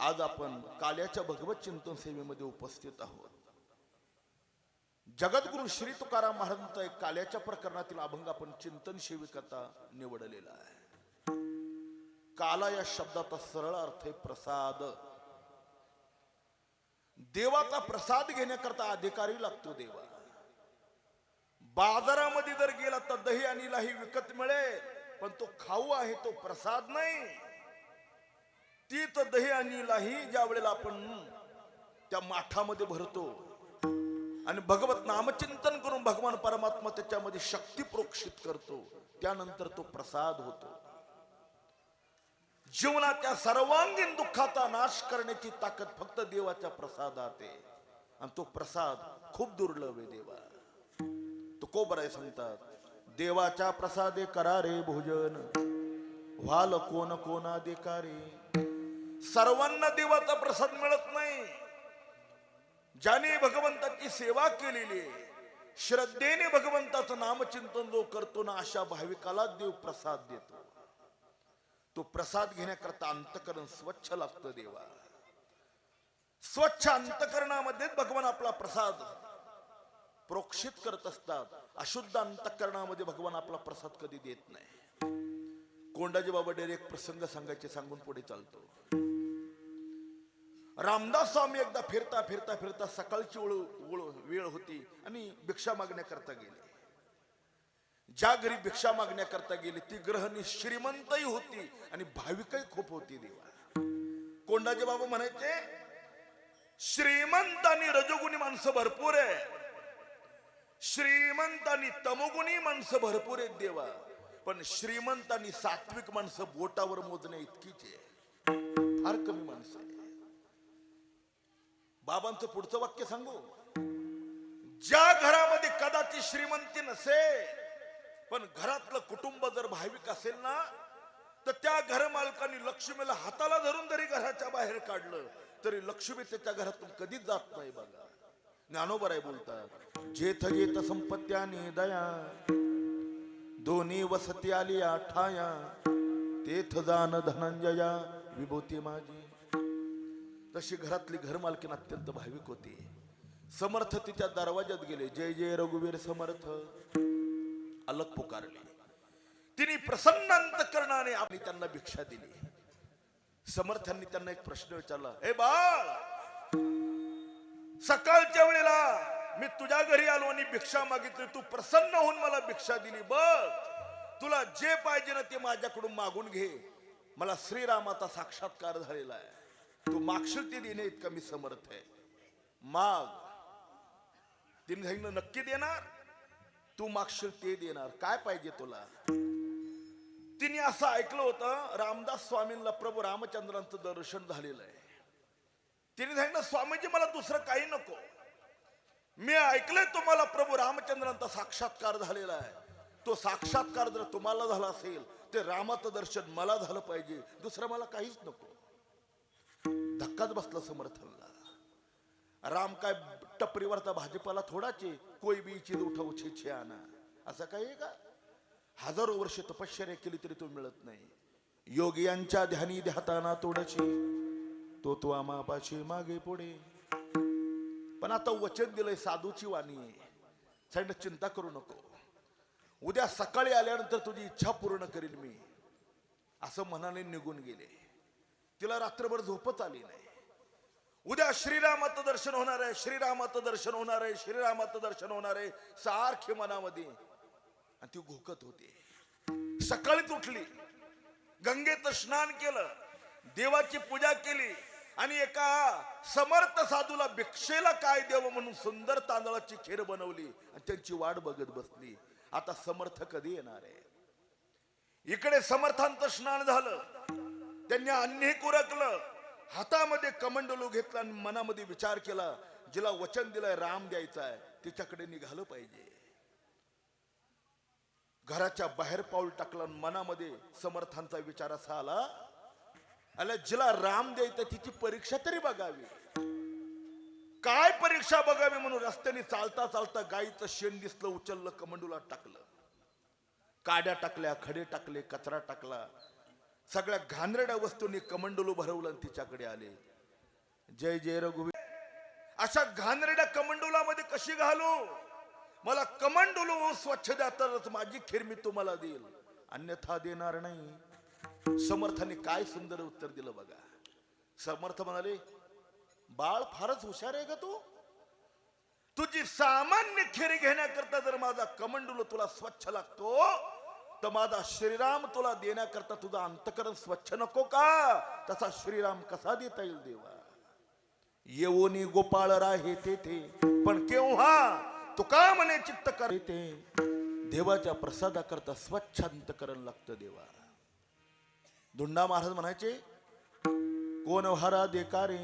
आज आपण काल्याच्या भगवत चिंतन सेवेमध्ये उपस्थित आहोत. जगद्गुरु श्री तुकाराम महाराजांचा एक काल्याच्या प्रकरणातील अभंग आपण चिंतन सेविकता निवडलेला आहे. काला या शब्दाचा सरळ अर्थ आहे प्रसाद. देवाचा प्रसाद घेण्याकरता अधिकारी लागतो देवा. बाजारामध्ये जर गेला तर दही आणि लाही विकत मिळेल, पण तो खाऊ आहे, तो प्रसाद नाही. ती तर दही आणि लाही ज्या वेळेला आपण त्या माठामध्ये भरतो आणि भगवत नामचिंतन करून भगवान परमात्मा त्याच्यामध्ये शक्ती प्रोक्षित करतो, त्यानंतर तो प्रसाद होतो. जीवनाच्या सर्वांगीण दुःखाचा नाश करण्याची ताकद फक्त देवाच्या प्रसादात आहे. आणि तो प्रसाद खूप दुर्लभ आहे देवा. तुकोबराय सांगतात, देवाच्या प्रसादे करा रे भोजन, व्हाल कोण कोणा देकारे. सर्वांना देवाचा प्रसाद मिळत नाही. ज्याने भगवंताची सेवा केलेली, श्रद्धेने भगवंताचं नामचिंतन जो करतो ना, अशा भाविकाला देव प्रसाद देतो. तो प्रसाद घेण्याकरता अंतकरण स्वच्छ लागतं देवा. स्वच्छ अंतकरणामध्येच भगवान आपला प्रसाद प्रोक्षित करत असतात. अशुद्ध अंतकरणामध्ये भगवान आपला प्रसाद कधी देत नाही. कोंडाजी बाबा डेरे एक प्रसंग सांगायचे सांगून पुढे चालतो. रामदास स्वामी एकदा फिरता फिरता फिरता सकाळची वेळ होती आणि भिक्षा मागण्याकरता गेले. ज्या घरी भिक्षा मागण्याकरता गेली ती गृहिणी श्रीमंतही होती आणि भाविकही खूप होती देवा. कोंडाजी बाबा म्हणायचे, श्रीमंत आणि रजोगुणी माणसं भरपूर आहे, श्रीमंत आणि तमोगुणी माणसं भरपूर आहेत देवा, पण श्रीमंत आणि सात्विक माणसं बोटावर मोजण्या इतकीच आहे, फार कमी माणसं आहे. बाबांचं पुढचं वाक्य सांगू, ज्या घरामध्ये कदाचित श्रीमंती नसेल पण घरातलं कुटुंब जर भाविक असेल ना, तर त्या घर मालकाने लक्ष्मीला हाताला धरून जरी घराच्या बाहेर काढलं तरी लक्ष्मी त्याच्या घरातून कधीच जात नाही. बघा, ज्ञानोबराय बोलतात, जेथ जेथ संपत्त्याने दया, दोन्ही वसती आली आठाया, तेथ जान धनंजया विभूती माझी. तशी घरातली घरमालकीन अत्यंत भाविक होती. समर्थ तिच्या दरवाजात गेले, जय जय रघुवीर समर्थ अलग पुकारले. तिने प्रसन्न अंतकरणाने आपली त्यांना भिक्षा दिली. समर्थांनी त्यांना एक प्रश्न विचारला, ए बाळ, सकाळच्या वेळेला मी तुझ्या घरी आलो आणि भिक्षा मागितली, तू प्रसन्न होऊन मला भिक्षा दिली. बघ, तुला जे पाहिजे ना ते माझ्याकडून मागून घे. मला श्रीरामाचा साक्षात्कार झालेला आहे, तू मागशील ते देणे इतका मी समर्थ आहे. माग. तिने सांगितलं, नक्की देणार? तू मागशील ते देणार, काय पाहिजे तुला? तिने असं ऐकलं होतं, रामदास स्वामींना प्रभू रामचंद्रांचं दर्शन झालेलं आहे. तिने सांगितलं, स्वामीजी मला दुसरं काही नको, मी ऐकलंय तुम्हाला प्रभू रामचंद्रांचा साक्षात्कार झालेला आहे. तो साक्षात्कार जर तुम्हाला झाला असेल ते रामाचं दर्शन मला झालं पाहिजे, दुसरं मला काहीच नको. धक्काच बसला समर्थांना. राम काय टपरीवरचा भाजीपाला थोडाचे, कोई बी चीज उठाव छे आणा, असं काही का? हजारो वर्ष तपश्चर्या केली तरी तो मिळत नाही. योगियांच्या ध्यानी ध्याताना तोडशी, तो आमापाशी मागे पुढे. पण आता वचन दिलंय, साधूची वाणी आहे, सांगितलं चिंता करू नको, उद्या सकाळी आल्यानंतर तुझी इच्छा पूर्ण करीन मी, असं मनाने निघून गेले. तिला रात्रभर झोपच आली नाही. उद्या श्रीरामाचं दर्शन होणार आहे, श्रीरामाचं दर्शन होणार आहे, श्रीरामाचं दर्शन होणार आहे, सारखे मनामध्ये. आणि ती घोकत होती. सकाळीच उठली, गंगेत स्नान केलं, देवाची पूजा केली आणि एका समर्थ साधूला भिक्षेला काय देव म्हणून सुंदर तांदळाची खीर बनवली आणि त्यांची वाट बघत बसली. आता समर्थ कधी येणार आहे? इकडे समर्थांचं स्नान झालं, त्यांनी अन्य कुरकलं, हातामध्ये कमंडलू घेतला आणि मनामध्ये विचार केला, जिला वचन दिलंय राम द्यायचा आहे तिच्याकडे निघालं पाहिजे. घराच्या बाहेर पाऊल टाकलं, मनामध्ये समर्थांचा विचार असा आला, अला जिला राम द्यायचा तिची परीक्षा तरी बघावी. काय परीक्षा बघावी म्हणून रस्त्याने चालता चालता गाईचं शेण दिसलं, उचललं, कमंडूला टाकलं, काड्या टाकल्या, खडे टाकले, कचरा टाकला. सगळ्या घाणेरड्या वस्तूंनी कमंडलू भरवलं आणि तिच्याकडे आले. जय जय रघुवीर. अशा घाणेरड्या कमंडुलामध्ये कशी घालू? मला कमंडलू स्वच्छ द्या तरच माझी खीर मी तुम्हाला देईल, अन्यथा देणार नाही. समर्थाने काय सुंदर उत्तर दिलं बघा. समर्थ म्हणाले, बाळ फारच हुशार आहे का तू? तुझी सामान्य खीर घेण्याकरता जर माझा कमंडलू तुला स्वच्छ लागतो, तर माझा श्रीराम तुला देण्याकरता तुझं अंतकरण स्वच्छ नको का? तसा श्रीराम कसा देता येईल देवा? येवोनी गोपाळ राहे तेथे, पण केव्हा तुका म्हणे चित्त करते. देवाच्या प्रसादाकरता स्वच्छ अंतकरण लागतं देवा. धुंडा महाराज म्हणायचे, कोण व्हारा देकारे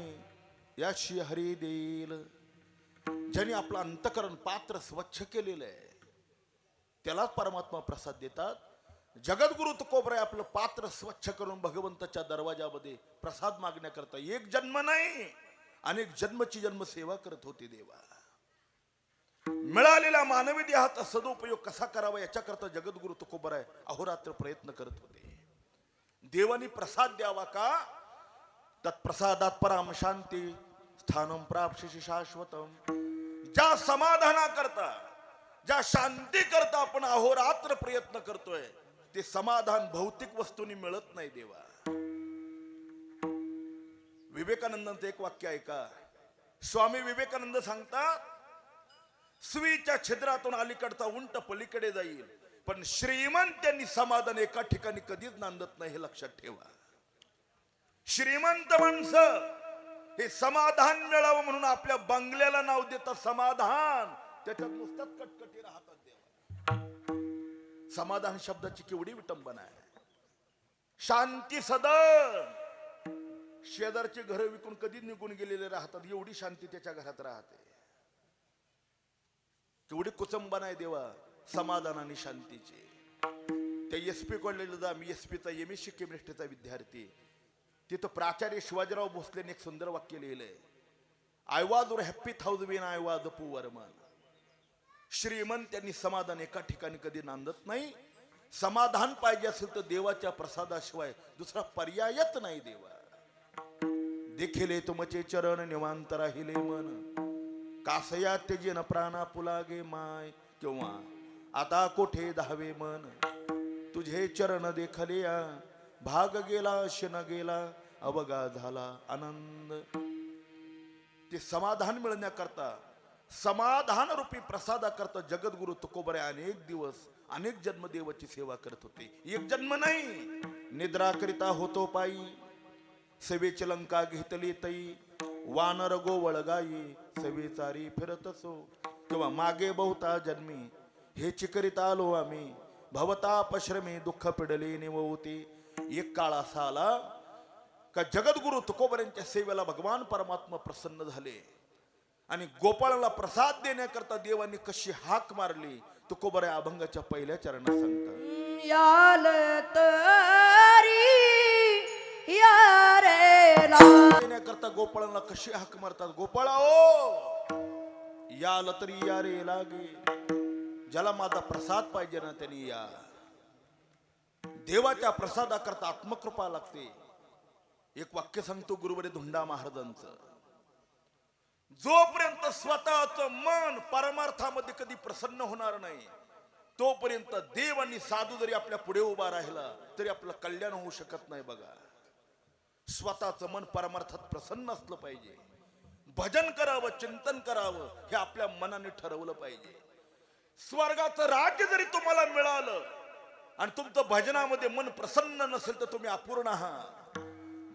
याशी हरी देईल. ज्यांनी आपलं अंतकरण पात्र स्वच्छ केलेलं आहे त्यालाच परमात्मा प्रसाद देतात. जगद्गुरु तुकोबराय आपलं पात्र स्वच्छ करून भगवंताच्या दरवाजामध्ये प्रसाद मागण्याकरता एक जन्म नाही अनेक जन्मची जन्मसेवा करत होते देवा. मिळालेला मानवी देहाचा सदुपयोग कसा करावा याच्याकरता जगद्गुरु तुकोबराय अहोरात्र प्रयत्न करत होते. देवानी प्रसाद द्यावा का? तत्प्रसादात पराम शांती स्थानम प्राप्स्यसि शाश्वतम. ज्या समाधाना करता ज्या शांती करता आपण अहोरात्र प्रयत्न करतोय ते समाधान भौतिक वस्तूंनी मिळत नाही देवा. विवेकानंदांचं एक वाक्य ऐका. स्वामी विवेकानंद सांगतात, सुईच्या छिद्रातून अलीकडचा उंट पलीकडे जाईल, पण श्रीमंतांनी समाधान एका ठिकाणी कधीच नांदत नाही, हे लक्षात ठेवा. श्रीमंत माणसं हे समाधान मिळावं म्हणून आपल्या बंगल्याला नाव देतात समाधान, त्याच्यात नुसतंच कटकटी राहतात देवा. समाधान शब्दाची केवढी विटंबना आहे. शांती सदन, शेजारचे घर विकून कधी निघून गेलेले राहतात, एवढी शांती त्याच्या घरात राहते. केवढी कुचंबना आहे देवा समाधान आणि शांतीची. त्या एसपी कॉलेजला जा, मी एसपीचा MSc केमिस्ट्रीचा विद्यार्थी. तिथं प्राचार्य शिवाजीराव भोसलेने एक सुंदर वाक्य लिहिलंय, I was happy thousand I was a poor man. श्रीमंतांनी समाधान एका ठिकाणी कधी नांदत नाही. समाधान पाहिजे असेल तर देवाच्या प्रसादाशिवाय दुसरा पर्यायच नाही देवा. देखिले तुमचे चरण निवांत राहिले मन, कासया तेजेन प्राणा पुलागे माय. किंवा आता कोठे धावे मन, तुझे चरण देखलिया भाग गेला शन गेला अवगा झाला आनंद. ते समाधान मिळण्याकरता समाधान रूपी प्रसादाकरता जगद्गुरु तुकोबराय अनेक दिवस अनेक जन्म देवाची सेवा करत होते. एक जन्म नाही. निद्रा करिता होतो पायी, सेवेची लंका घेतली तई, वानर गोवळ गायी सेवे चारी फिरत असो. किंवा मागे बहुता जन्मी हे चिकरिता आलो आम्ही, भवताप श्रमे दुःख पिडले निववते. एक काळ असा आला का जगद्गुरु तुकोबरायांच्या सेवेला भगवान परमात्मा प्रसन्न झाले आणि गोपाळाला प्रसाद देण्याकरता देवांनी कशी हाक मारली तुकोबराय अभंगाच्या पहिल्या चरणात सांगतात. याल तरी यारेला देण्याकरता गोपाळाला कशी हाक मारतात. गोपाळा ओ याल तरी या रे लागे. ज्याला माझा प्रसाद पाहिजे ना त्यांनी या. देवाच्या प्रसादाकरता आत्मकृपा लागते. एक वाक्य सांगतो गुरुवरे धुंडा महाराजांचं, जोपर्यंत स्वतःच मन परमार्थामध्ये कधी प्रसन्न होणार नाही तोपर्यंत देव आणि साधू जरी आपल्या पुढे उभा राहिला तरी आपलं कल्याण होऊ शकत नाही. बघा, स्वतःच मन परमार्थात प्रसन्न असलं पाहिजे. भजन करावं, चिंतन करावं हे आपल्या मनाने ठरवलं पाहिजे. स्वर्गाचं राज्य जरी तुम्हाला मिळालं आणि तुमचं भजनामध्ये मन प्रसन्न नसेल तर तुम्ही अपूर्ण आहात.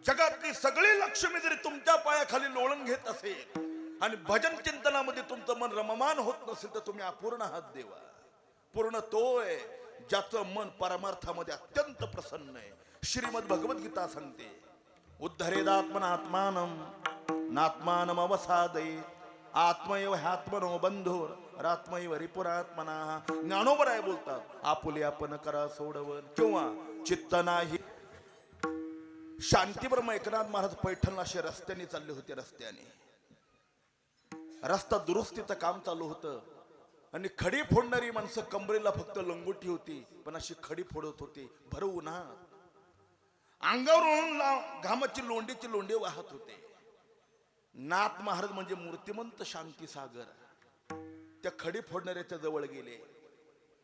जगातली सगळी लक्ष्मी जरी तुमच्या पायाखाली लोळण घेत असेल आणि भजन चिंतनामध्ये तुमचं मन रममान होत नसेल तर तुम्ही अपूर्ण आहात. देवा पूर्ण तोय ज्याचं मन परमार्थामध्ये अत्यंत प्रसन्न आहे. श्रीमद भगवद्गीता सांगते, उद्धरेदात्मनात्मानं नात्मानम अवसादये आत्मैव ह्यात्मनो बंधुर रात्मैव रिपुरात्मना. ज्ञानोबराय बोलतात, आपुले आपण करा सोडवन. किंवा चित्त नाही. शांतीब्रह्म एकनाथ महाराज पैठणला असे रस्त्याने चालले होते. रस्ता दुरुस्तीचं काम चालू होतं आणि खडी फोडणारी माणसं कमरेला फक्त लंगोटी होती पण अशी खडी फोडत होती भर उन्हात. अंगावरून घामाची लोंडीची लोंडे वाहत होते. नाथ महाराज म्हणजे मूर्तिमंत शांती सागर त्या खडी फोडणाऱ्याच्या जवळ गेले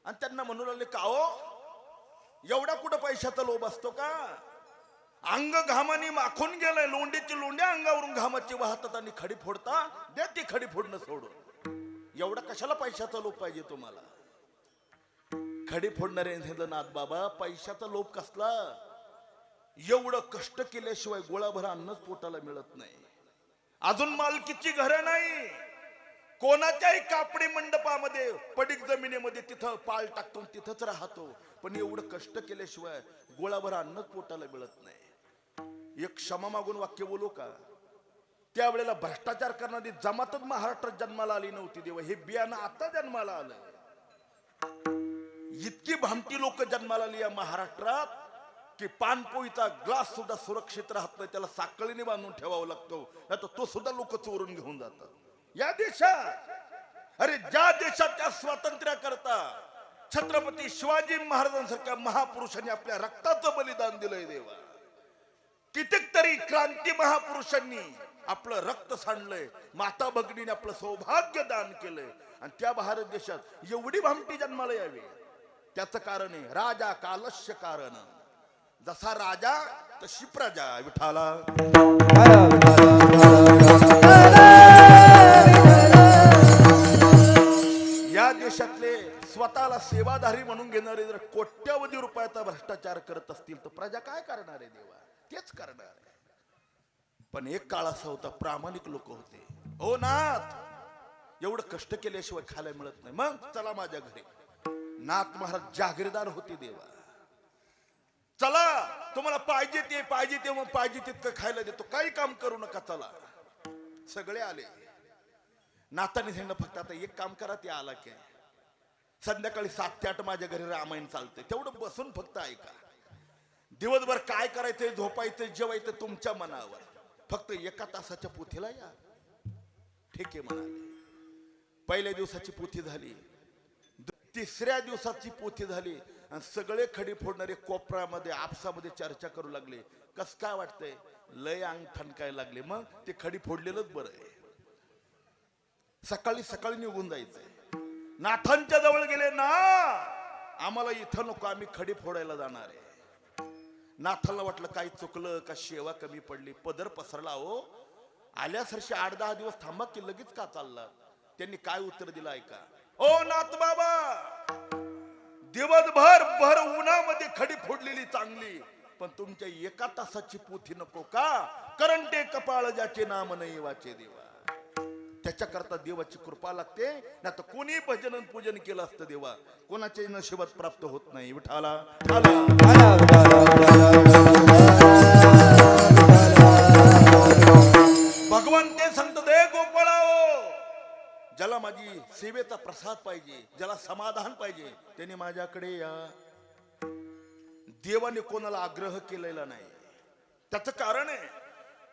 आणि त्यांना म्हणू लागले, का हो एवढा कुठं पैशाचा लोभ असतो का? अंग घामाने माखून गेलंय, लोंडीची लोंड्या अंगावरून घामाची वाहतात आणि खडी फोडता, द्या ती खडी फोडणं सोडून. एवढा कशाला पैशाचा लोभ पाहिजे तुम्हाला? खडी फोडणारे नाथ बाबा, पैशाचा लोभ कसला? एवढं कष्ट केल्याशिवाय गोळाभर अन्नच पोटाला मिळत नाही. अजून मालकीची घरं नाही, कोणाच्याही कापडी मंडपामध्ये पडीक जमिनीमध्ये तिथं पाल टाकतो तिथंच राहतो, पण एवढं कष्ट केल्याशिवाय गोळाभर अन्नच पोटाला मिळत नाही. एक क्षमा मागून वाक्य बोलू का? त्यावेळेला भ्रष्टाचार करणारी जमातच महाराष्ट्रात जन्माला आली नव्हती देवा. हे बियाणं आता जन्माला आलं. इतकी भामटी लोक जन्माला आली या महाराष्ट्रात की पानपोईचा ग्लास सुद्धा सुरक्षित राहत नाही, त्याला साखळीने बांधून ठेवावं लागतो, नाही तर तो सुद्धा लोक चोरून घेऊन जातात. या देशात, अरे ज्या देशात त्या स्वातंत्र्याकरता छत्रपती शिवाजी महाराजांसारख्या महापुरुषांनी आपल्या रक्ताचं बलिदान दिलंय देवा. कितीक तरी क्रांती महापुरुषांनी आपलं रक्त सांडलंय, माता भगिनीने आपलं सौभाग्य दान केलंय, आणि त्या भारत देशात एवढी भामटी जन्माला यावी त्याचं कारण आहे राजा कालस्य कारण. जसा राजा तशी प्रजा. विठाला या देशातले स्वतःला सेवाधारी म्हणून घेणारे जर कोट्यवधी रुपयाचा भ्रष्टाचार करत असतील तर प्रजा काय करणार आहे देवा? तेच करणार आहे. पण एक काळ असा होता, प्रामाणिक लोक होते. ओ नाथ, एवढं कष्ट केल्याशिवाय खायला मिळत नाही, मग चला माझ्या घरी. नाथ महाराज जागीरदार होते देवा. चला, तुम्हाला पाहिजे ते मग पाहिजे तितकं खायला देतो, काही काम करू नका, चला. सगळे आले. नाथाने सांगितलं, फक्त आता एक काम करा, ते आला की संध्याकाळी 7 ते 8 माझ्या घरी रामायण चालतंय, तेवढं बसून फक्त ऐका. दिवसभर काय करायचंय, झोपायचं, जेवायचं तुमच्या मनावर, फक्त 1 तासाच्या पोथीला या. ठीक आहे म्हणाले. पहिल्या दिवसाची पोथी झाली, तिसऱ्या दिवसाची पोथी झाली, आणि सगळे खडी फोडणारे कोपऱ्यामध्ये आपसामध्ये चर्चा करू लागले, कस काय वाटतंय? लय अंग ठणकायला लागले. मग ते खडी फोडलेलंच बरं आहे, सकाळी सकाळी निघून जायचंय. नाथांच्या जवळ गेले, ना आम्हाला इथं नको, आम्ही खडी फोडायला जाणार आहे. नाथांना वाटलं काही चुकलं का, सेवा कमी पडली, पदर पसरला. हो आल्यासारखे 8-10 दिवस थांबा की लगेच का चालला? त्यांनी काय उत्तर दिलं ऐका. ओ नाथ बाबा, दिवसभर भर उन्हामध्ये खडी फोडलेली चांगली, पण तुमच्या 1 तासाची पोथी नको का? करंटे कपाळ ज्याचे नाम नाही वाचे देवा. त्याच्याकरता देवाची कृपा लागते, ना तर कोणी भजन पूजन केलं असतं देवा, कोणाच्या नशिबात प्राप्त होत नाही. विठाला भगवान ते सांगतो, दे गोपाळाओ, ज्याला माझी सेवेचा प्रसाद पाहिजे, ज्याला समाधान पाहिजे, त्याने माझ्याकडे या. देवाने कोणाला आग्रह केलेला नाही. त्याचं कारण आहे,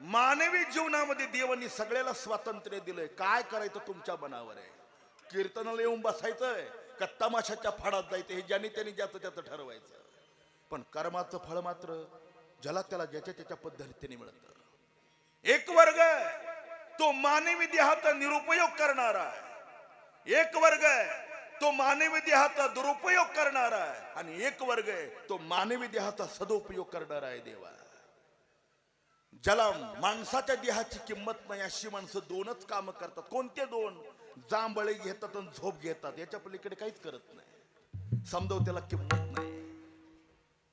मानवी जीवनामध्ये देवानी सगळ्याला स्वातंत्र्य दिलंय. काय करायचं तुमच्या मनावर आहे. कीर्तनाला येऊन बसायचंय का तमाशाच्या फाडात जायचं, हे ज्याने त्यांनी ज्याचं त्याचं ठरवायचं. पण कर्माचं फळ मात्र ज्याला त्याला ज्याच्या त्याच्या पद्धतीने मिळतं. एक वर्ग तो मानवी देहाचा निरुपयोग करणारा आहे, एक वर्ग तो मानवी देहाचा दुरुपयोग करणारा आहे, आणि एक वर्ग तो मानवी देहाचा सदुपयोग करणारा आहे देवा. ज्याला माणसाच्या देहाची किंमत नाही अशी माणसं 2च काम करतात. कोणते 2? जांभळे घेतात आणि झोप घेतात, याच्या पलीकडे काहीच करत नाही. समजाव त्याला किंमत नाही.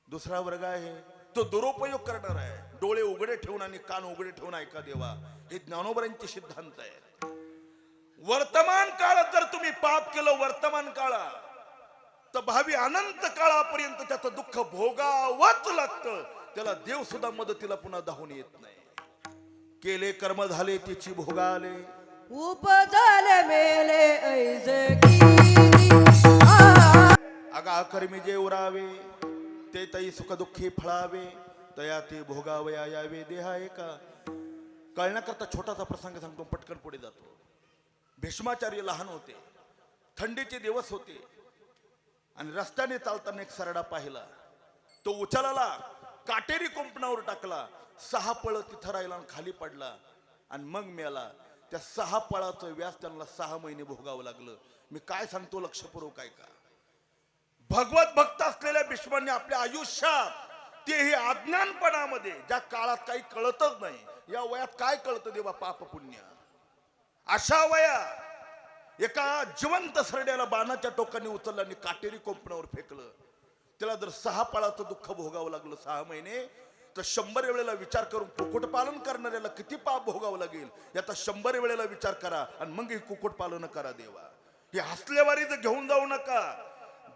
दुसरा वर्ग आहे तो दुरुपयोग करणार आहे. डोळे उघडे ठेवून आणि कान उघडे ठेवून ऐका देवा, हे ज्ञानोबरांचे सिद्धांत आहे. वर्तमान काळात जर तुम्ही पाप केलं वर्तमान काळात, तर भावी अनंत काळापर्यंत त्याचं दुःख भोगावंच लागतं. त्याला देव सुद्धा मदतीला पुन्हा धावून येत नाही. केले कर्म झाले तिची भोगाले, उपजले मेले ऐजकी. अगा कर्मी जे उरावे, ते तई सुख दुःखी फळावे, तया ते भोगावया यावे देहा एका. कळण्याकरता छोटासा प्रसंग सांगतो, पटकन पुढे जातो. भीष्माचार्य लहान होते, थंडीचे दिवस होते, आणि रस्त्याने चालताना एक सरडा पाहिला. तो उचलला काटेरी कुंपणावर टाकला. 6 पळ तिथं राहिला आणि खाली पडला आणि मग मेला. त्या 6 पळाचं व्यास त्यांना 6 महिने भोगावं लागलं. मी काय सांगतो लक्षपूर्वक ऐका. भगवत भक्त असलेल्या भीष्मांनी आपल्या आयुष्यात तेही अज्ञानपणामध्ये, ज्या काळात काही कळतच नाही, या वयात काय कळतं देवा पाप पुण्य, अशा वया एका जिवंत सरड्याला बाणाच्या टोकाने उचललं आणि काटेरी कोंपणावर फेकलं. त्याला जर 6 पळाचं दुःख भोगावं लागलं 6 महिने, तर 100 वेळेला विचार करून कुक्कुट पालन करणाऱ्याला किती पाप भोगावं लागेल याचा 100 वेळेला विचार करा आणि मग ही कुक्कुट पालन करा देवा. हे हसलेवारीच घेऊन जाऊ नका.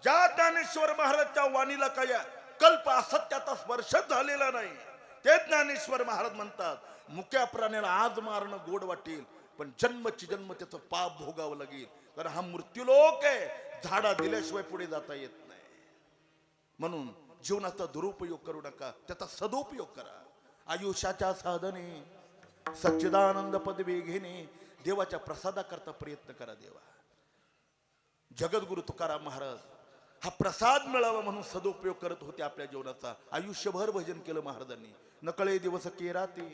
ज्या ज्ञानेश्वर महाराजच्या वाणीला काय कल्प असत्याचा स्पर्श झालेला नाही, ते ज्ञानेश्वर महाराज म्हणतात, मुक्या प्राण्याला आज मारणं गोड वाटेल, पण जन्मची जन्म त्याचं पाप भोगावं लागेल. कारण हा मृत्यूलोक आहे, झाडा दिल्याशिवाय पुढे जाता येत नाही. म्हणून जीवनाचा दुरुपयोग करू नका, त्याचा सदुपयोग करा. आयुष्याच्या साधने सच्चिदानंद पदवी घेणे, देवाच्या प्रसादाकरता प्रयत्न करा. देवा जगद्गुरु तुकाराम महाराज हा प्रसाद मिळावा म्हणून सदुपयोग करत होते आपल्या जीवनाचा. आयुष्यभर भजन केलं महाराजांनी. नकळे दिवस के राती,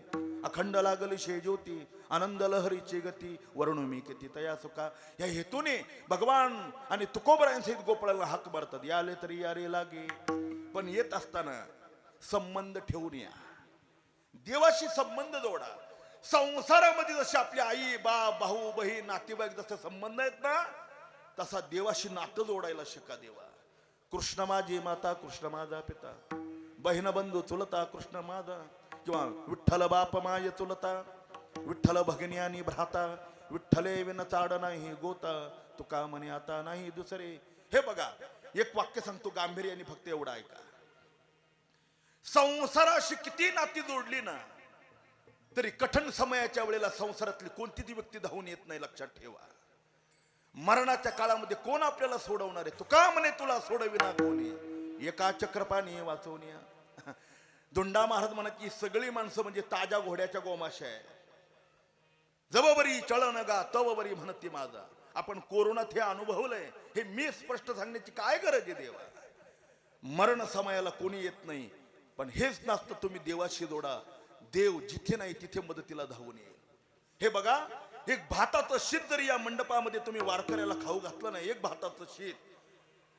अखंड लागली शे ज्योती, आनंद लहरीची गती, वर्णुमी किती तया सुका. या हेतूने भगवान आणि तुकोबरायांसहित गोपाळाला हाक मारतात, याले तरी यारे लागे. पण येत असताना संबंध ठेवून या, देवाशी संबंध जोडा. संसारामध्ये जसे आपली आई बाप भाऊ बहीण नातेवाईक जसे संबंध आहेत ना, तसा देवाशी नातं जोडायला शिका. देवा कृष्ण माझी माता, कृष्ण माझा पिता, बहीण बंधू चुलता कृष्ण माझा, किंवा विठ्ठल बाप माय चुलता, विठ्ठल भगिनी आणि भ्राता, विठ्ठले विन चाड नाही गोता, तुका म्हणे आता नाही दुसरे. हे बघा, एक वाक्य सांगतो गांभीर्याने, फक्त एवढं ऐका. संसाराशी किती नाती जोडली ना, तरी कठीण समयाच्या वेळेला संसारातली कोणतीच व्यक्ती धावून येत नाही. लक्षात ठेवा. मरणाच्या काळामध्ये कोण आपल्याला सोडवणार आहे? तुका म्हणे तुला सोडविना कोणी, एका चक्रपाणी वाचवण्या. दुंडा महाराज म्हणत की सगळी माणसं म्हणजे ताज्या घोड्याच्या गोमाशा आहे. जबबरी चळण गा तवबरी म्हणती माझा. आपण कोरोनात हे अनुभवलंय, हे मी स्पष्ट सांगण्याची काय गरज आहे देवा. मरण समयाला कोणी येत नाही, पण हेच नसतं तुम्ही देवाशी जोडा. देव जिथे नाही तिथे मदतीला धावून येईल. हे बघा, एक भाताचं शीत जरी या मंडपामध्ये तुम्ही वारकऱ्याला खाऊ घातलं नाही, एक भाताचं शीत,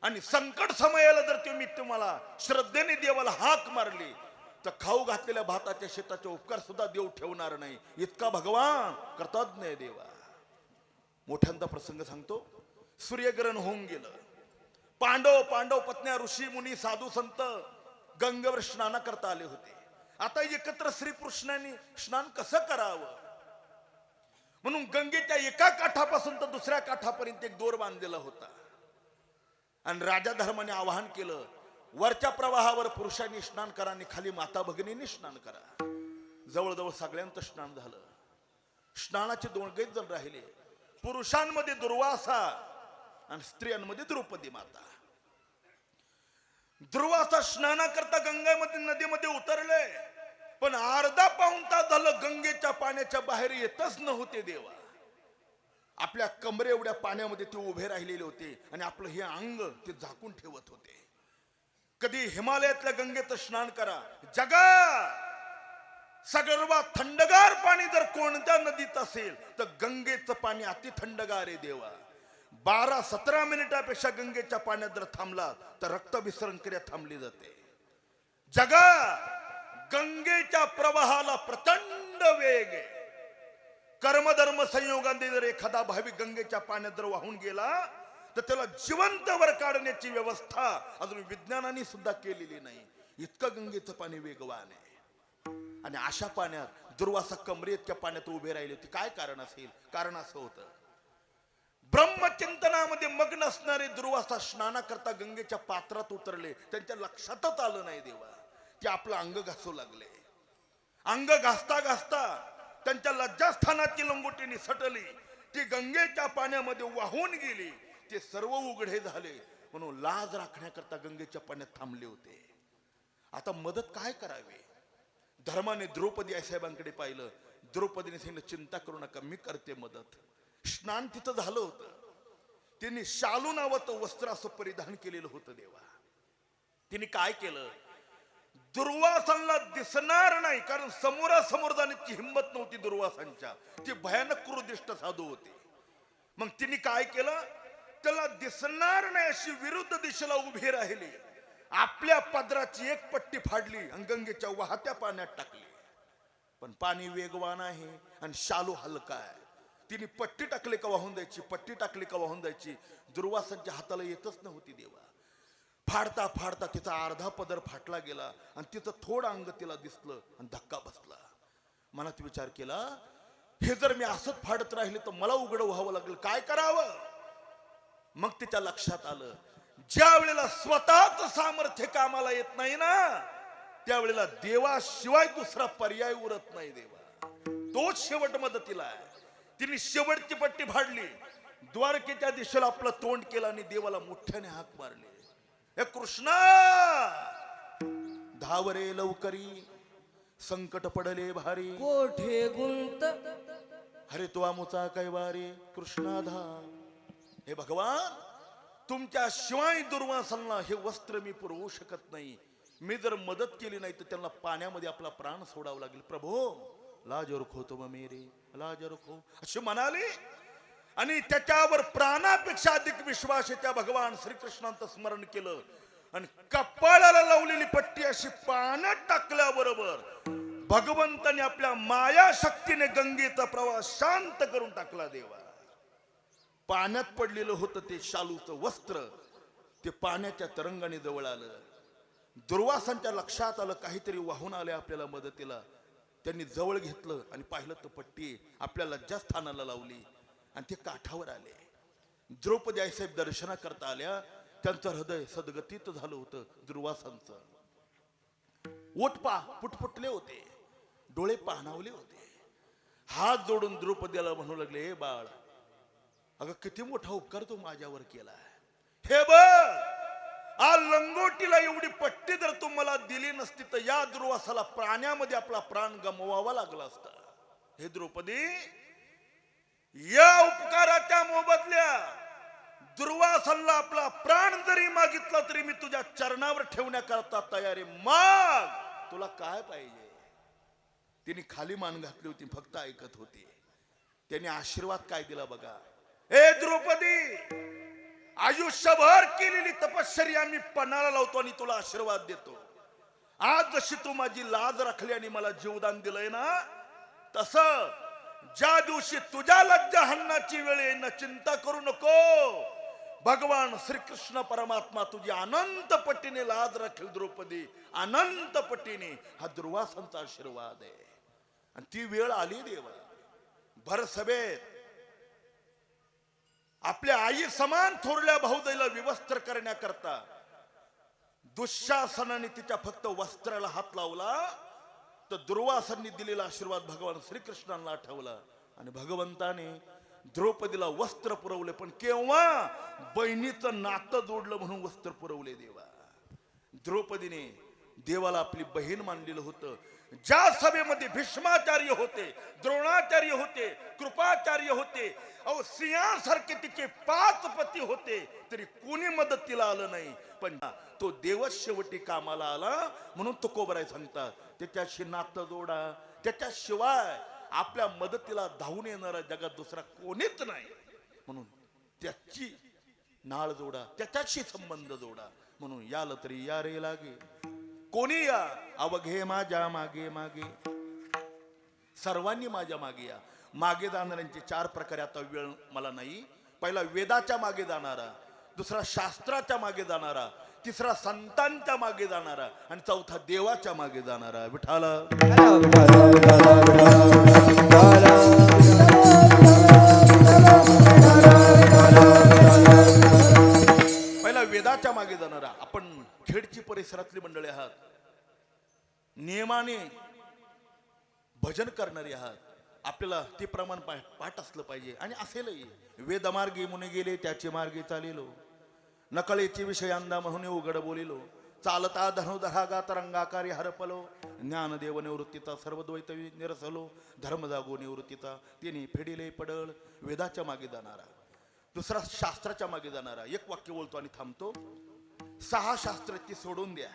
आणि संकट समयाला जर तुम्हाला श्रद्धेने देवाला हाक मारली, तर खाऊ घातलेल्या भाताच्या शेताचे उपकार सुद्धा देव ठेवणार नाही. इतका भगवान कृतज्ञ आहे देवा. मोठ्यांदा प्रसंग सांगतो. सूर्यग्रहण होऊन गेलं. पांडव पत्न्या ऋषी मुनी साधू संत गंगेवर स्नान करता आले होते. आता एकत्र श्रीकृष्णांनी स्नान कसं करावं म्हणून गंगेच्या एका काठापासून तर दुसऱ्या काठापर्यंत एक दोर बांधलेला होता. आणि राजा धर्माने आवाहन केलं, वरच्या प्रवाहावर पुरुषांनी स्नान करा आणि खाली माता भगिनींनी स्नान करा. जवळजवळ सगळ्यांचं स्नान झालं. स्नानाचे 2 जण राहिले. पुरुषांमध्ये दुर्वासा आणि स्त्रियांमध्ये द्रौपदी माता. दुर्वासा स्नानाकरता गंगेमध्ये नदीमध्ये उतरले, पण अर्धा पाऊण तास झालं गंगेच्या पाण्याच्या बाहेर येतच नव्हते. देवा आपल्या कमरे एवढ्या पाण्यामध्ये ते उभे राहिलेले होते आणि आपलं हे अंग ते झाकून ठेवत होते. कधी हिमालयातल्या गंगेचं स्नान करा, जगा सर्वात थंडगार पाणी जर कोणत्या नदीत असेल तर गंगेचं पाणी अति थंडगार आहे. देवा 12-17 मिनिटापेक्षा गंगेच्या पाण्यात जर थांबला तर रक्तभिसरण क्रिया थांबली जाते. जगा गंगेच्या प्रवाहाला प्रचंड वेग आहे. कर्मधर्म संयोगाने जर एखादा भाविक गंगेच्या पाण्यात जर वाहून गेला तर त्याला जिवंत वर काढण्याची व्यवस्था अजून विज्ञानाने सुद्धा केलेली नाही. इतकं गंगेचं पाणी वेगवान आहे. आणि अशा पाण्यात दुर्वासा कमरे इतक्या पाण्यात उभे राहिले होते. काय कारण असेल? कारण असं होतं, ब्रह्मचिंतनामध्ये मग्न असणारे दुर्वासा स्नानाकरता गंगेच्या पात्रात उतरले. त्यांच्या लक्षातच आलं नाही देवा, ते आपलं अंग घासू लागले. अंग घासता घासता त्यांच्या लज्जास्थानाची लंगोटी निसटली, ती गंगेच्या पाण्यामध्ये वाहून गेली. ते सर्व उघडे झाले म्हणून लाज राखण्याकरता गंगेच्या पाण्यात थांबले होते. आता मदत काय करावी? धर्माने द्रौपदी आईसाहेबांकडे पाहिलं. द्रौपदीने सांगितलं, चिंता करू नका, मी करते मदत. स्नान तिथं झालं होतं. त्यांनी शालू नावाचं वस्त्र असं परिधान केलेलं होतं. देवा तिने काय केलं, दुर्वासांना दिसणार नाही, कारण समोरासमोर जाण्याची हिंमत नव्हती दुर्वासांच्या. ती भयानक क्रोधिष्ट साधू होते. मग तिने काय केलं, त्याला दिसणार नाही अशी विरुद्ध दिशेला उभी राहिली. आपल्या पदराची एक पट्टी फाडली आणि गंगेच्या वाहत्या पाण्यात टाकली. पण पाणी वेगवान आहे आणि शालू हलका आहे. तिने पट्टी टाकली का वाहून जायची, पट्टी टाकली का वाहून जायची. दुर्वासांच्या हाताला येतच नव्हती देवा. फाडता फाडता तिचा अर्धा पदर फाटला गेला आणि तिचं थोडं अंग तिला दिसलं आणि धक्का बसला. मनात विचार केला, हे जर मी असंच फाडत राहिले तर मला उघड व्हावं लागेल, काय करावं. मग तिच्या लक्षात आलं, ज्या वेळेला स्वतःच सामर्थ्य कामाला येत नाही ना, त्यावेळेला देवाशिवाय दुसरा पर्याय उरत नाही. देवा तोच शेवट मदतीला आहे. तिने शेवटची पट्टी फाडली, द्वारकेच्या दिशेला आपलं तोंड केलं आणि देवाला मोठ्याने हाक मारली, हे कृष्णा धावरे लवकरी, संकट पडले भारी, कोठे गुंत हरे तो आमुचा कैवारी, कृष्णा धा. हे भगवान, तुमच्या शिवाय दुर्वासांना हे वस्त्र मी पुरवू शकत नाही. मी जर मदत केली नाही तर त्यांना पाण्यामध्ये आपला प्राण सोडावा लागेल. प्रभो लाज रखो तुम मेरे, लाज रखो, असे म्हणाले. आणि त्याच्यावर प्राणापेक्षा अधिक विश्वास आहे त्या भगवान श्रीकृष्णांचं स्मरण केलं आणि कपाळाला लावलेली पट्टी अशी पाण्यात टाकल्याबरोबर भगवंताने आपल्या माया शक्तीने गंगेचा प्रवाह शांत करून टाकला. देवा पाण्यात पडलेलं होतं ते शालूचं वस्त्र, ते पाण्याच्या तरंगाने जवळ आलं. दुर्वासांच्या लक्षात आलं काहीतरी वाहून आले आपल्याला मदतीला. त्यांनी जवळ घेतलं आणि पाहिलं तर पट्टी आपल्या लज्जा स्थानाला लावली आणि ते काठावर आले. द्रौपदी आईसाहेब दर्शना करता आल्या. त्यांचं हृदय सद्गतीत झालं होतं. दुर्वासांचं ओठ पुटपुटले होते, डोळे पाणावले होते. हात जोडून द्रौपदीला म्हणू लागले, हे बाळ, अगं किती मोठा उपकार तू माझ्यावर केलाय. हे बघ, आ लंगोटीला एवढी पट्टी जर तू मला दिली नसती तर या दुर्वासाला प्राण्यामध्ये आपला प्राण गमवावा लागला असता. हे द्रौपदी, या उपकाराच्या मोबदल्या दुर्वासाला आपला प्राण जरी मागितला तरी मी तुझ्या चरणावर ठेवण्याकरता तयारी. माग, तुला काय पाहिजे. तिने खाली मान घातली होती, फक्त ऐकत होती. त्यांनी आशीर्वाद काय दिला बघा. ए द्रौपदी, आयुष्यभर केलेली तपश्चर्या मी पणाला लावतो आणि तुला आशीर्वाद देतो. आज जशी तू माझी लाज राखली आणि मला जीवदान दिलंय ना, तसं ज्या दिवशी तुझ्या लज्जा हन्नाची वेळ येईन, चिंता करू नको. भगवान श्रीकृष्ण परमात्मा तुझी अनंत पटीने लाज राखेल. द्रौपदी, अनंत पटीने. हा दुर्वासांचा आशीर्वाद आहे. आणि ती वेळ आली देवा. भर सभेत आपल्या आई समान थोरल्या भाऊजाईला विवस्त्र करण्याकरता दुःशासनाने तिच्या फक्त वस्त्राला हात लावला तर दुर्वासांनी दिलेला आशीर्वाद भगवान श्रीकृष्णांना आठवला आणि भगवंताने द्रौपदीला वस्त्र पुरवले. पण केव्हा, बहिणीचं नातं जोडलं म्हणून वस्त्र पुरवले देवा. द्रौपदीने देवाला आपली बहीण मानलेलं होतं. ज्या सभेमध्ये भीष्माचार्य होते, द्रोणाचार्य होते, कृपाचार्य होते, अहो सिंहासारखे तिचे 5 पती होते, तरी कोणी मदतीला आलं नाही. पण तो देवच शेवटी कामाला आला. म्हणून तो कोबराय सांगतात, त्याच्याशी नातं जोडा, त्याच्याशिवाय आपल्या मदतीला धावून येणारा जगात दुसरा कोणीच नाही. म्हणून त्याची नाळ जोडा, त्याच्याशी संबंध जोडा. म्हणून याल तरी या रे लागे, कोणी या, अवघे माझ्या मागे मागे, सर्वांनी माझ्या मागे या. मागे जाणाऱ्यांचे 4 प्रकारे आता वेळ मला नाही. पहिला वेदाच्या मागे जाणारा, दुसरा शास्त्राच्या मागे जाणारा, तिसरा संतांच्या मागे जाणारा आणि चौथा देवाच्या मागे जाणारा. विठाला पहिला वेदाच्या मागे जाणारा. आपण खेडची परिसरातली मंडळी आहात, नियमाने भजन करणारी आहात. आपल्याला ते प्रमाण पाठ असलं पाहिजे आणि असेलही. वेद मार्गे मुनी गेले, त्याचे मार्गे चालिलो, नकळेचे विषय अंदा म्हणून उघड बोलिलो, चालता धनुधरागा तरंगाकारी हरपलो, ज्ञानदेव निवृत्तीचा सर्वद्वैत निरसलो, धर्म जागो निवृत्तीचा तिने फेडिले पडळ. वेदाच्या मागे जाणारा. दुसरा शास्त्राच्या मागे जाणारा. एक वाक्य बोलतो आणि थांबतो. 6 शास्त्राची सोडून द्या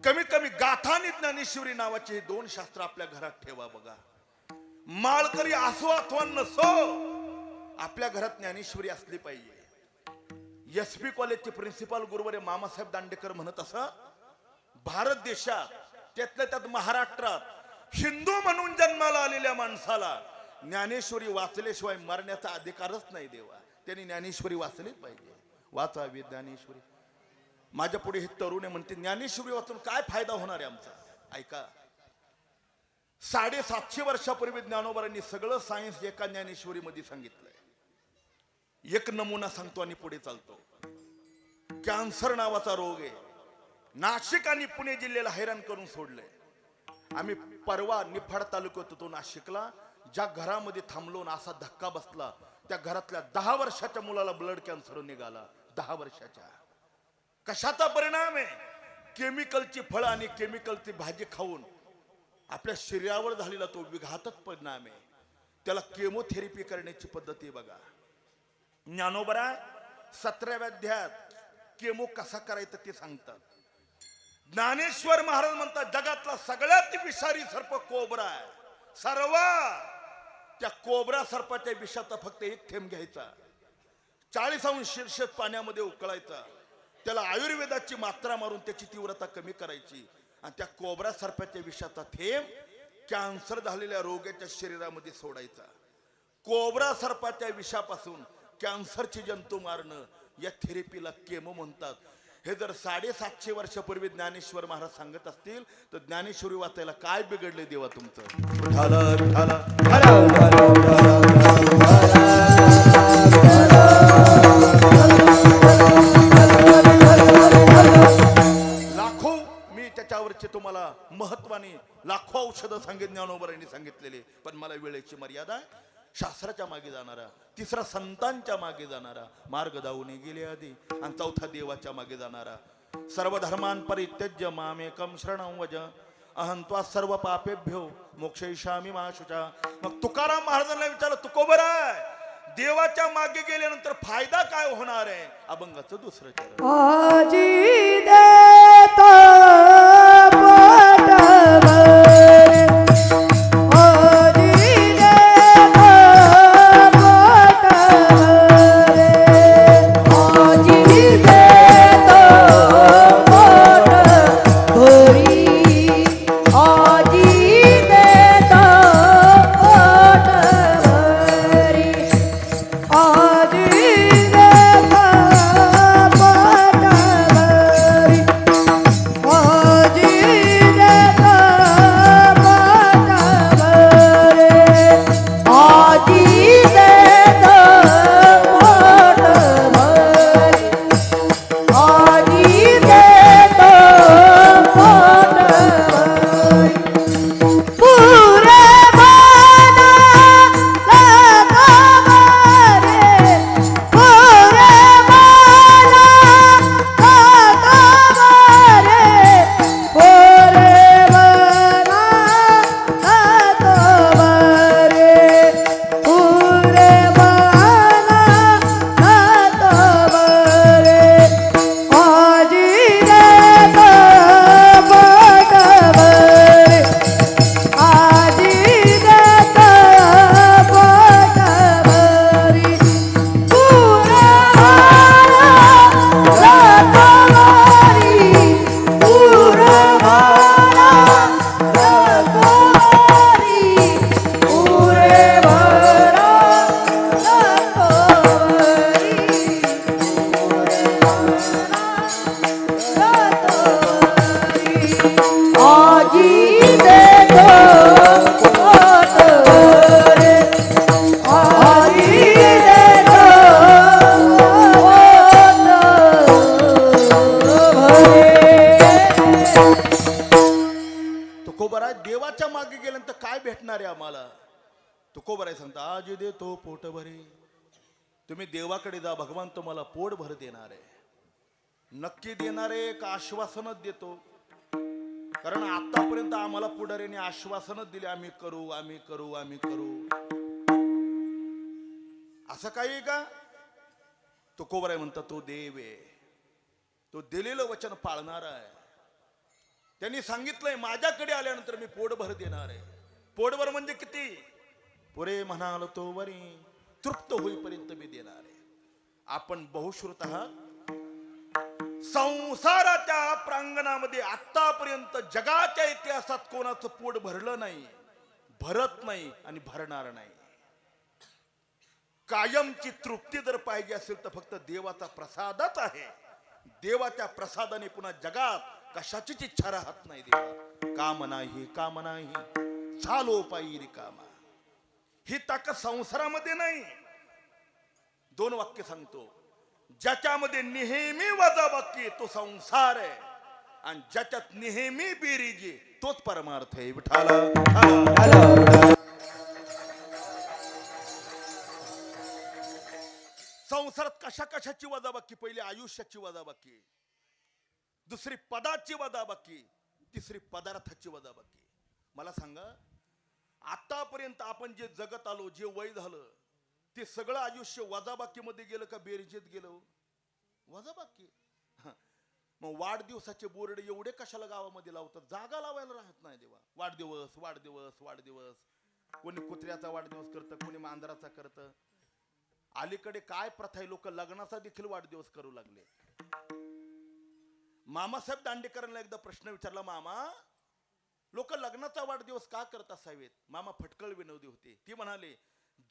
कमीत कमी गाथा आणि ज्ञानेश्वरी नावाचे हे दोन शास्त्र आपल्या घरात ठेवा बघा. माळकरी असो अथवा नसो, आपल्या घरात ज्ञानेश्वरी असली पाहिजे. एसपी कॉलेजचे प्रिन्सिपाल गुरुवर्य मामासाहेब दांडेकर म्हणत असं, भारत देशात त्यातल्या त्यात महाराष्ट्रात हिंदू म्हणून जन्माला आलेल्या माणसाला ज्ञानेश्वरी वाचल्याशिवाय मरण्याचा अधिकारच नाही देवा. त्यांनी ज्ञानेश्वरी वाचलीच पाहिजे. वाचावी ज्ञानेश्वरी. माझ्या पुढे हे तरुण म्हणते ज्ञानेश्वरी वाचून काय फायदा होणार आहे आमचा. ऐका, 750 वर्षापूर्वी ज्ञानोबांनी सगळं सायन्स एका ज्ञानेश्वरी मध्ये सांगितलंय. एक नमुना सांगतो आणि पुढे चालतो. कॅन्सर नावाचा रोग आहे. नाशिक आणि पुणे जिल्ह्याला हैराण करून सोडलंय. आम्ही परवा निफाड तालुक्यात होतो नाशिकला. ज्या घरामध्ये थांबलो ना असा धक्का बसला, त्या घरातल्या 10 वर्षाच्या मुलाला ब्लड कॅन्सर निघाला. 10 वर्षाच्या. कशाचा परिणाम आहे? केमिकलची फळं आणि केमिकलची भाजी खाऊन आपल्या शरीरावर झालेला तो विघातक परिणाम आहे. त्याला केमोथेरपी करण्याची पद्धत आहे बघा. ज्ञानोबा 17व्या अध्यायात केमो कसा करायचं ते सांगतात. ज्ञानेश्वर महाराज म्हणतात जगातला सगळ्यात विषारी सर्प कोबरा आहे. सर्व त्या कोबरा सर्पाच्या विषाचा फक्त एक थेंब घ्यायचा, 40 अंश सेल्सिअस पाण्यामध्ये उकळायचा, त्याला आयुर्वेदाची मात्रा मारून त्याची तीव्रता कमी करायची आणि त्या कोबरा सर्पाच्या विषाचा थेंब कॅन्सर झालेल्या रोग्याच्या शरीरामध्ये सोडायचा. कोबरा सर्पाच्या विषापासून कॅन्सरचे जंतू मारणं या थेरपीला केमो म्हणतात. हे जर 750 वर्षापूर्वी ज्ञानेश्वर महाराज सांगत असतील तर ज्ञानेश्वरी वाचायला काय बिघडले देवा तुमचं. लाखो मी त्याच्यावरचे तुम्हाला महत्वाने लाखो औषधं सांगितले ज्ञानोबांनी सांगितलेले, पण मला वेळेची मर्यादा आहे. शास्त्राच्या मागे जाणारा, तिसरा संतांच्या मागे जाणारा, मार्ग दावून गेले आधी, आणि चौथा देवाच्या मागे जाणारा. सर्व धर्मान परित्यज्य मामेकम शरणं व्रज अहं त्वा सर्व पापेभ्यो मोक्षयिष्यामि मा शुचा. मग तुकाराम महाराजांना विचारलं, तुकोबरा देवाच्या मागे गेल्यानंतर फायदा काय होणार आहे? अभंगाचं दुसरं चरण. आजी देतो पोटभर, देवाच्या मागे गेल्यानंतर काय भेटणार आहे आम्हाला? तुकोबराय सांगता आज देतो पोट भरे. तुम्ही देवाकडे जा, भगवान तुम्हाला पोट भर देणार आहे. नक्की देणार आहे का आश्वासनच देतो? कारण आतापर्यंत आम्हाला पुढाऱ्याने आश्वासनच दिले, आम्ही करू आम्ही करू आम्ही करू. असं काही का? तुकोबराय म्हणतात तो देव आहे, तो दिलेलं वचन पाळणारा आहे. त्यांनी सांगितलंय माझ्याकडे आल्यानंतर मी पोटभर देणार आहे. पोटभर म्हणजे किती? पुरे म्हणाल तो वरी तृप्त होईपर्यंत मी देणार आहे. आपण बहुश्रुत आहात. संसाराच्या प्रांगणामध्ये आतापर्यंत जगाच्या इतिहासात कोणाचं पोट भरलं नाही, भरत नाही आणि भरणार नाही. कायमची तृप्ती जर पाहिजे असेल तर फक्त देवाचा प्रसादच आहे. देवाच्या प्रसादाने पुन्हा जगात कशाचीच इच्छा राहत नाही. देवा काम नाही झालो पायी रिकामा. ही ताकद संसारामध्ये नाही. दोन वाक्य सांगतो. ज्याच्यामध्ये नेहमी वजाबाकी तो संसार आहे आणि ज्याच्यात नेहमी बेरीज तोच परमार्थ आहे. विठाला संसारात कशा कशाची वजाबाकी? पहिली आयुष्याची वजाबाकी, दुसरी पदाची वजाबाकी, तिसरी पदार्थाची वजाबाकी. मला सांगा, आतापर्यंत आपण जे जगत आलो, जे वय झालं, ते सगळं आयुष्य वजाबाकीमध्ये गेलं का बेरजेत गेलं? वजाबाकी. मग वाढदिवसाचे बोर्ड एवढे कशाला गावामध्ये लावतात? जागा लावायला राहत नाही. देवा वाढदिवस वाढदिवस वाढदिवस. कोणी कुत्र्याचा वाढदिवस करतं, कोणी मांजराचा करतं. अलीकडे काय प्रथा आहे, लोक लग्नाचा देखील वाढदिवस करू लागले. मामासाहेब दांडेकरांना एकदा प्रश्न विचारला, मामा लोक लग्नाचा वाढदिवस का करत असावेत? मामा फटकळ विनोदी होते. ती म्हणाले,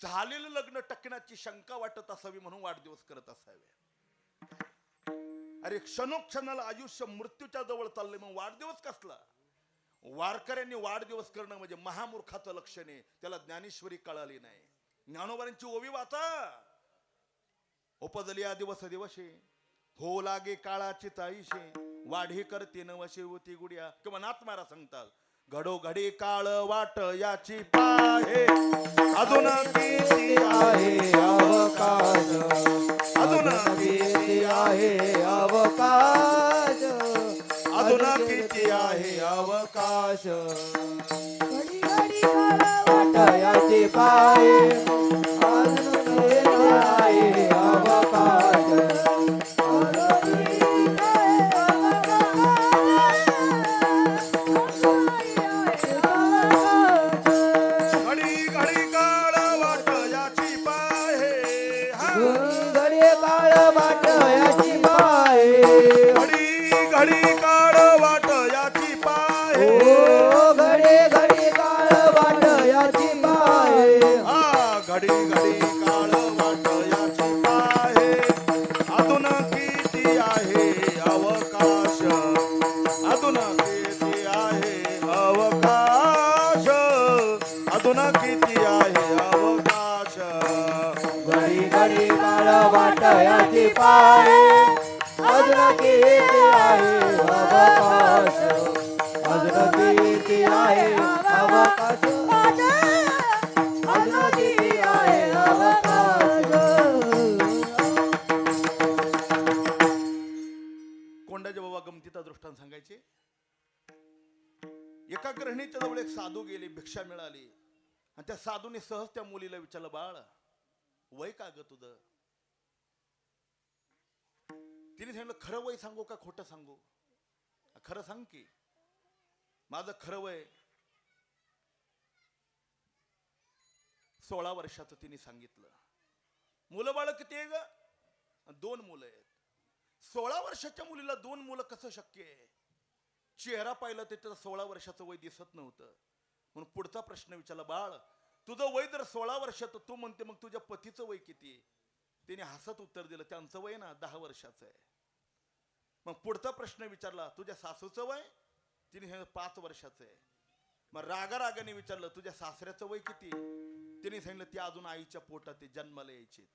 झालेलं लग्न टकण्याची शंका वाटत असावी म्हणून वाढदिवस करत असावे. अरे क्षणोक्षणाला आयुष्य मृत्यूच्या जवळ चाललंय, मग वाढदिवस कसला? वारकऱ्यांनी वाढदिवस करणं म्हणजे महामूर्खाचं लक्षण आहे. त्याला ज्ञानेश्वरी कळाली नाही. ज्ञानोबांची ओवी वाचा. उपजलिया दिवस दिवशे हो लागे काळाची ताईशे वाढे करते नवशे होती गुडिया. किंवा नाथमारा सांगतात, घडोघडी काळ वाट याची पाहे अजून किती आहे अवकाश, अजून किती आहे अवकाश, अजून किती आहे अवकाश. घडी घडी काळ वाटयाची पाय अजून किती आहे अवकाश, घडी घडी काळ वाट याची पाहे. घडी काळ वाटयाची पाय, घडी घडी काळ वाट याची पाहे. ओ घडी घडी काळ वाटयाची पाय. हा घडी घडी काळ वाट याची पाहे अजून किती आहे अवकाश, अजून किती आहे अवकाश, अजून किती आहे अवकाश. घडी घडी काळ वाटयाची पाय अजून किती आहे अवकाश, अजून किती आहे अवकाश, अजून किती आहे अवकाश. कोंडाचे बाबा गमतीचा दृष्टांत सांगायचे. एका गृहिणीच्या जवळ एक साधू गेले, भिक्षा मिळाली आणि त्या साधूने सहज त्या मुलीला विचारलं, बाळ वय का ग तुझं? तिने सांगितलं, खरं वय सांगू का खोटं सांगू? खरं सांग की. माझं खरं वय 16 वर्षाचं तिने सांगितलं. मुलं बाळ किती आहे ग? 2 मुलं आहेत. 16 वर्षाच्या मुलीला 2 मुलं कसं शक्य आहे? चेहरा पाहिला तर त्याचं 16 वर्षाचं वय दिसत नव्हतं. म्हणून पुढचा प्रश्न विचारला, बाळ तुझं वय जर 16 वर्षाचं, तू म्हणते मग तुझ्या पतीचं वय किती? तिने हसत उत्तर दिलं, त्यांचं वय ना 10 वर्षाचं आहे. मग पुढचा प्रश्न विचारला, तुझ्या सासूचं वय? तिने सांगितलं 5 वर्षाचं आहे. मग रागाने विचारलं, तुझ्या सासऱ्याचं वय किती? तिने सांगितलं, ती अजून आईच्या पोटात ते जन्माला यायचे.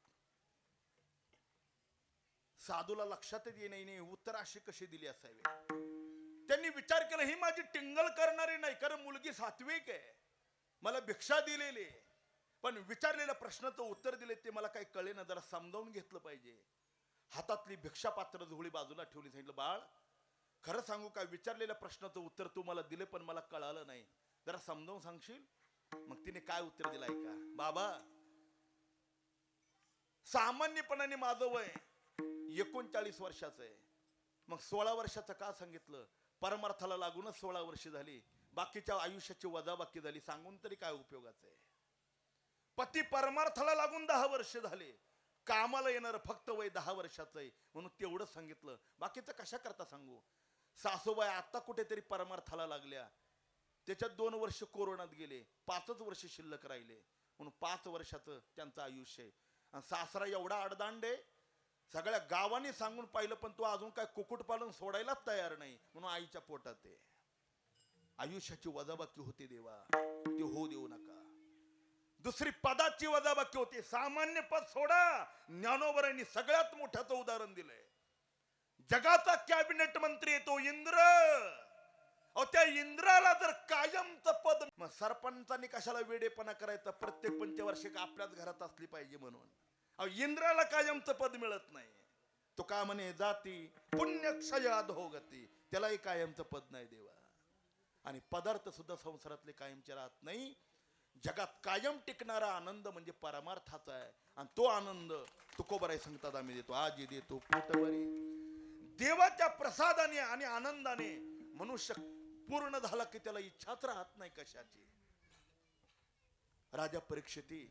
साधूला लक्षातच ये नाही उत्तर अशी कशी दिली असावी. त्यांनी विचार केला, ही माझी टिंगल करणारी नाही, कारण मुलगी सात्विक आहे, मला भिक्षा दिलेली, पण विचारलेल्या प्रश्नाचं उत्तर दिले ते मला काही कळे ना, जरा समजावून घेतलं पाहिजे. हातातली भिक्षा पात्र झोळी बाजूला ठेवली. सांगितलं, बाळ खरं सांगू का, विचारलेल्या प्रश्नाचं उत्तर तू मला दिले पण मला कळालं नाही, जरा समजावून सांगशील? मग तिने काय उत्तर दिलं ऐका. बाबा सामान्यपणाने माझं वय 39 वर्षाचं आहे, मग 16 वर्षाचं का सांगितलं? परमार्थाला लागूनच 16 वर्ष झाली, बाकीच्या आयुष्याची वजाबाकी झाली, सांगून तरी काय उपयोगाचं आहे? पती परमार्थाला लागून 10 वर्ष झाले, कामाला येणार फक्त वय 10 वर्षाचं आहे, म्हणून तेवढं सांगितलं. बाकीचं कशा करता सांगू? सासूबाई आता कुठेतरी परमार्थाला लागल्या, त्याच्यात 2 वर्ष कोरोनात गेले, 5च वर्ष शिल्लक राहिले, म्हणून 5 वर्षाचं त्यांचं आयुष्य आहे. आणि सासरा एवढा अडदांडे, सगळ्या गावाने सांगून पाहिलं पण तो अजून काय कुक्कुटपालन सोडायलाच तयार नाही, म्हणून आईच्या पोटात आहे. आयुष्याची वजाबाकी होती देवा, ती होऊ देऊ नका. दुसरी पदाची वजाबाकी होती. सामान्य पद सोडा, ज्ञानोबरांनी सगळ्यात मोठ्याचं उदाहरण दिलंय. जगाचा कॅबिनेट मंत्री येतो इंद्र, अहो त्या इंद्राला जर कायमचं पद, मग सरपंचांनी कशाला वेडेपणा करायचा? प्रत्येक पंचवार्षिक आपल्याच घरात असली पाहिजे म्हणून. अहो इंद्राला कायमचं पद मिळत नाही. तो का म्हणे जाती पुण्यक्षयाद हो गती, त्यालाही कायमचं पद नाही देवा. आणि पदार्थ सुद्धा संसारातले कायमचे राहत नाही. जगात कायम टिकणारा आनंद म्हणजे परमार्थाचा आहे, आणि तो आनंद तुकोबराय सांगतात आम्ही देतो. आजी देतो पोटवरी. देवाच्या प्रसादाने आणि आनंदाने मनुष्य पूर्ण झाला की त्याला इच्छाच राहत नाही कशाची. राजा परीक्षिती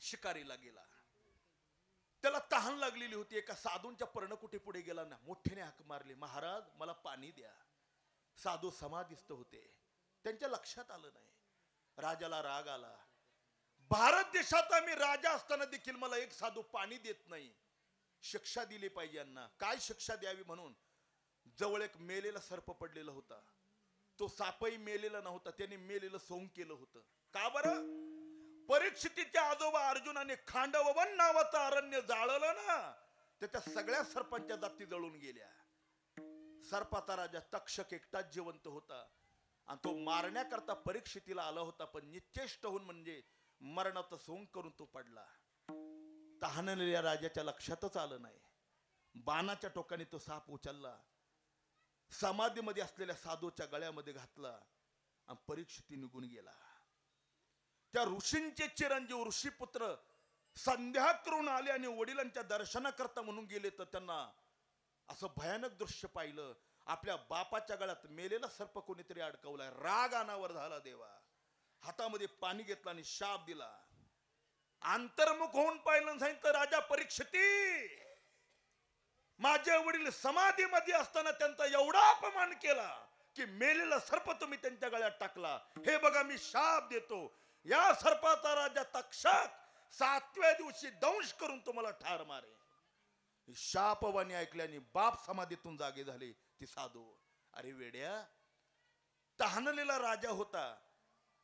शिकारीला गेला, त्याला तहान लागलेली होती. एका साधूंच्या पर्णकुटी पुढे गेला ना, मोठ्याने हाक मारली, महाराज मला पाणी द्या. साधू समाधिस्थ होते, त्यांच्या लक्षात आलं नाही. राजाला राग आला. भारत देशाचा मी राजा असताना देखील मला एक साधू पाणी देत नाही, शिक्षा दिली पाहिजे यांना. काय शिक्षा द्यावी म्हणून जवळ एक मेलेला सर्प पडलेला होता. तो सापही मेलेला नव्हता, त्याने मेलेलं सोंग केलं होतं. का बरं? परीक्षितीच्या आजोबा अर्जुनाने खांडववन नावाचं अरण्य जाळलं ना, त्याच्या सगळ्या सर्पांच्या जाती जळून गेल्या. सर्पाचा राजा तक्षक एकटाच जिवंत होता, आणि तो मारण्याकरता परीक्षितीला आला होता, पण निश्चेष्ट होऊन म्हणजे मरणाचं सोंग करून तो पडला. तहानलेल्या राजाच्या लक्षातच आलं नाही. बाणाच्या टोकाने तो साप उचलला, समाधीमध्ये असलेल्या साधूच्या गळ्यामध्ये घातला, आणि परीक्षिती निघून गेला. त्या ऋषींचे चिरंजीव ऋषीपुत्र संध्या करून आले आणि वडिलांच्या दर्शनाकरता म्हणून गेले, तर त्यांना असं भयानक दृश्य पाहिलं. आपल्या बापाच्या गळ्यात मेलेला सर्प कोणीतरी अडकवलाय. राग अनावर झाला देवा. हातामध्ये पाणी घेतलं आणि शाप दिला. अंतर्मुख होऊन पाहिलं, सांगितलं, राजा परीक्षिती, माझे वडील समाधीमध्ये असताना त्यांचा एवढा अपमान केला की मेलेला सर्प तुम्ही त्यांच्या गळ्यात टाकला. हे बघा मी शाप देतो, या सर्पाचा राजा तक्षक 7व्या दिवशी दंश करून तुम्हाला ठार मारे. शापवाणी ऐकल्याने बाप समाधीतून जागे झाले. ती साधू, अरे वेड्या, तहानलेला राजा होता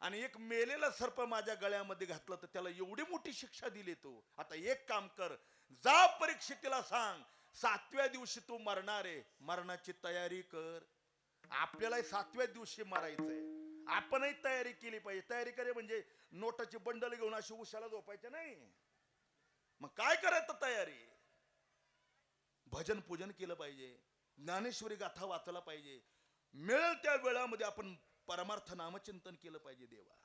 आणि एक मेलेला सर्प माझ्या गळ्यामध्ये घातला, तर त्याला एवढी मोठी शिक्षा दिली तू. आता एक काम कर, जा परीक्षितीला सांग 7व्या दिवशी तू मरणार आहे, मरणाची तयारी कर. आपल्यालाही 7व्या दिवशी मरायचंय, आपणही तयारी केली पाहिजे. तयारी करे म्हणजे नोटाची बंडल घेऊन अशी उशाला झोपायचं नाही. मग काय करायचं? तयारी, भजन पूजन केलं पाहिजे, ज्ञानेश्वरी गाथा वाचला पाहिजे, मिळेल त्या वेळामध्ये आपण परमार्थ नामचिंतन केलं पाहिजे देवा.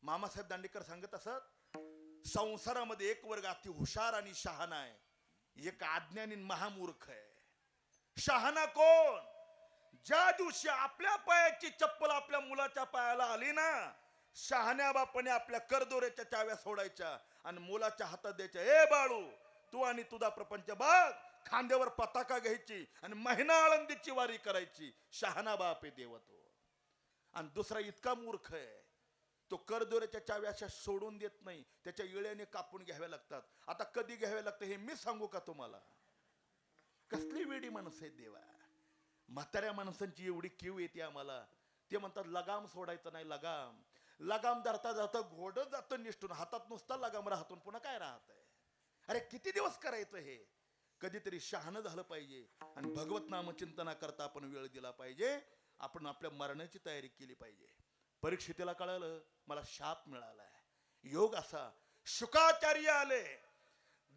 मामासाहेब दांडेकर सांगत असत, संसारामध्ये एक वर्ग अति हुशार आणि शहाणा आहे, एक अज्ञानी महामूर्ख आहे. शहाणा कोण? ज्या दिवशी आपल्या पायाची चप्पल आपल्या मुलाच्या पायाला आली ना, शहाण्या बापाने आपल्या करदोऱ्याच्या चाव्या सोडायच्या आणि मुलाच्या हातात द्यायच्या. ए बाळू, तू आणि तुझा प्रपंच बघ. खांद्यावर पताका घ्यायची आणि महिना आळंदीची वारी करायची. शहाणा बाप आहे देव तो. आणि दुसरा इतका मूर्ख आहे, तो करदोऱ्याच्या चाव्या अशा सोडून देत नाही, त्याच्या इळ्याने कापून घ्याव्या लागतात. आता कधी घ्याव्या लागतं हे मी सांगू का तुम्हाला? कसली वेडी माणसं आहेत देवा. म्हाताऱ्या माणसांची एवढी कीव येते आम्हाला. ते म्हणतात लगाम सोडायचं नाही. लगाम लगाम धरता धरता घोडं जातं निष्ठून, हातात नुसता लगाम राहतून पुन्हा काय राहत आहे? अरे किती दिवस करायचं हे? कधीतरी शहाणं झालं पाहिजे आणि भगवत नामचिंतना करता आपण वेळ दिला पाहिजे. आपण आपल्या मरणाची तयारी केली पाहिजे. परीक्षितीला कळालं मला शाप मिळालाय. योग असा, शुकाचार्य आले,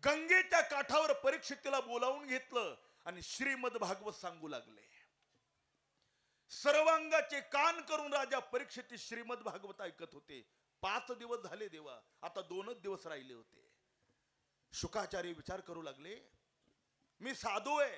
गंगेच्या काठावर परीक्षितीला बोलावून घेतलं आणि श्रीमद भागवत सांगू लागले. सर्वांगाचे कान करून राजा परीक्षिती श्रीमद भागवत ऐकत होते. 5 दिवस झाले देवा, आता 2च दिवस राहिले होते. शुकाचार्य विचार करू लागले, मी साधू आहे,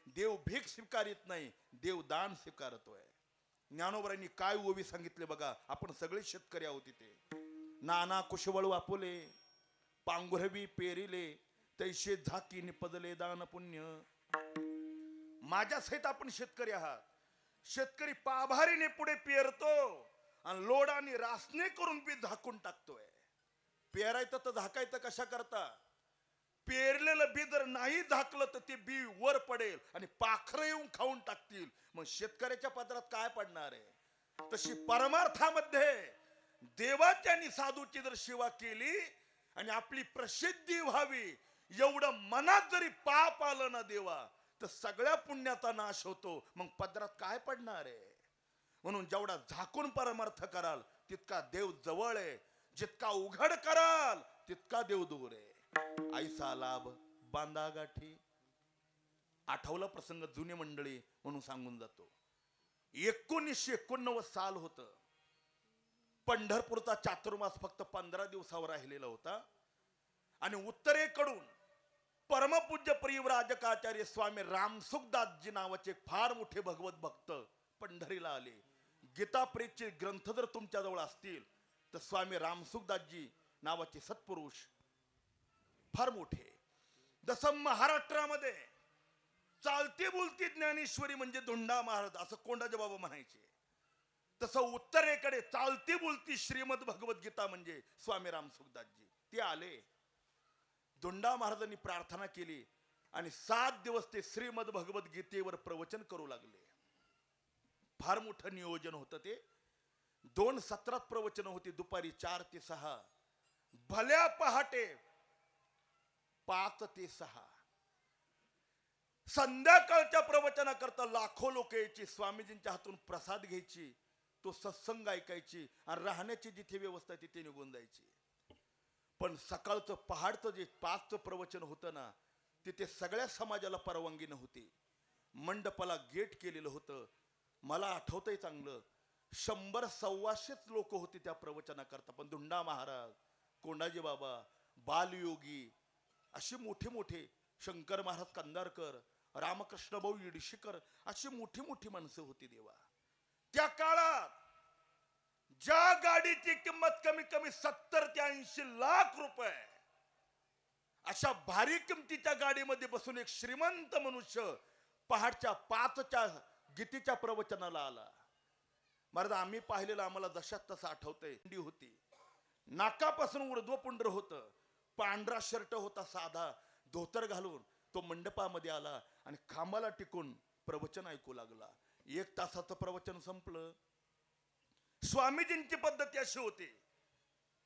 देव भीक स्वीकारित नाही, देव दान स्वीकारतोय. ज्ञानोबरांनी काय ओवी सांगितले बघा. आपण सगळे शेतकरी आहोत तिथे. नाना कुशवळ वापुले, पांघुरवी पेरिले, तैसे झाकी निपदले दान पुण्य. माझ्या सहित आपण शेतकरी आहात. शेतकरी पाभारीने पुढे पेरतो आणि लोड आणि रासने करून बी झाकून टाकतोय. पेरायचं तर झाकायचं कशा करता? पेरलेलं बी जर नाही झाकलं तर ते बी वर पडेल आणि पाखरं येऊन खाऊन टाकतील. मग शेतकऱ्याच्या पदरात काय पडणार आहे? तशी परमार्थामध्ये देवाच्या आणि साधूची जर सेवा केली आणि आपली प्रसिद्धी व्हावी एवढं मनात जरी पाप आलं ना देवा, तर सगळ्या पुण्याचा नाश होतो. मग पदरात काय पडणार आहे? म्हणून जेवढा झाकून परमार्थ कराल तितका देव जवळ आहे, जितका उघड कराल तितका देव दूर आहे. आईचा लाभ बांधा गाठी. आठवला प्रसंग जुनी मंडळी म्हणून सांगून जातो. 1989 साल होत. पंढरपूरचा चातुर्मास फक्त 15 दिवसावर राहिलेला होता आणि उत्तरेकडून परमपूज्य परिव्राजकाचार्य स्वामी रामसुखदासजी नावाचे फार मोठे भगवत भक्त पंढरीला आले. गीता प्रेतचे ग्रंथ जर तुमच्या जवळ असतील तर स्वामी रामसुखदासजी नावाचे सत्पुरुष फार मोठे. जसं महाराष्ट्रामध्ये चालती बोलती ज्ञानेश्वरी म्हणजे धोंडा महाराज असं कोंडाचे बाबा म्हणायचे, तसं उत्तरेकडे चालती बोलती श्रीमद भगवद्गीता म्हणजे स्वामी रामसुखदासजी. ते आले. धोंडा महाराजांनी प्रार्थना केली आणि 7 दिवस ते श्रीमद भगवद्गीतेवर प्रवचन करू लागले. फार मोठं नियोजन होतं ते. 2 सत्रात प्रवचन होती. दुपारी 4 ते 6, भल्या पहाटे 5 ते 6. संध्याकाळच्या प्रवचनाकरता लाखो लोक यायची. स्वामीजींच्या हातून प्रसाद घ्यायची, तो सत्संग ऐकायची आणि राहण्याची जिथे व्यवस्था तिथे निघून जायची. पण सकाळचं पहाडचं जे 5चं प्रवचन होतं ना, तिथे सगळ्या समाजाला परवानगी नव्हती. मंडपाला गेट केलेलं होतं. मला आठवतंय चांगलं, 100-125 लोक होते त्या प्रवचनाकरता. पण धुंडा महाराज, कोंडाजी बाबा, बालयोगी असे मोठे मोठे, शंकर महाराज कंदारकर, रामकृष्ण भाऊ इडशीकर अशी मोठी मोठी माणसं होती देवा. त्या काळात ज्या गाडीची किंमत कमी कमी 70 ते 80 लाख रुपये, अशा भारी किमतीच्या गाडीमध्ये बसून एक श्रीमंत मनुष्य पहाडच्या 5च्या गीतेच्या प्रवचनाला आला. महाराज आम्ही पाहिलेलं आम्हाला जशात तसं आठवतंय. होती, नाकापासून ऊर्ध्वपुंड्र होतं, पांढरा शर्ट होता साधा, धोतर घालून तो मंडपामध्ये आला आणि खांबाला टिकून प्रवचन ऐकू लागला. 1 तासाचं प्रवचन संपलं. स्वामीजींची पद्धती अशी होती,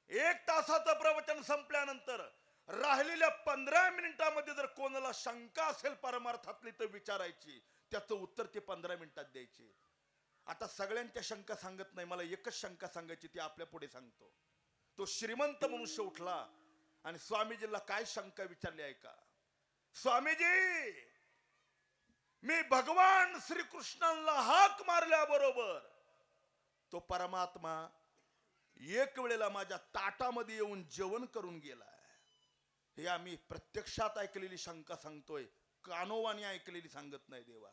1 तासाचं प्रवचन संपल्यानंतर राहिलेल्या 15 मिनिटांमध्ये जर कोणाला शंका असेल परमार्थातली तर विचारायची, त्याचं उत्तर ते 15 मिनिटात द्यायचे. आता सगळ्यांच्या शंका सांगत नाही, मला एकच शंका सांगायची, ती आपल्या पुढे सांगतो. तो श्रीमंत मनुष्य उठला आणि स्वामीजींना काय शंका विचारली ऐका. स्वामीजी, मी भगवान श्रीकृष्णांना हाक मारल्याबरोबर तो परमात्मा एक वेळेला माझ्या ताटामध्ये येऊन जेवण करून गेलाय. हे आम्ही प्रत्यक्षात ऐकलेली शंका सांगतोय, कानोवानी ऐकलेली सांगत नाही देवा.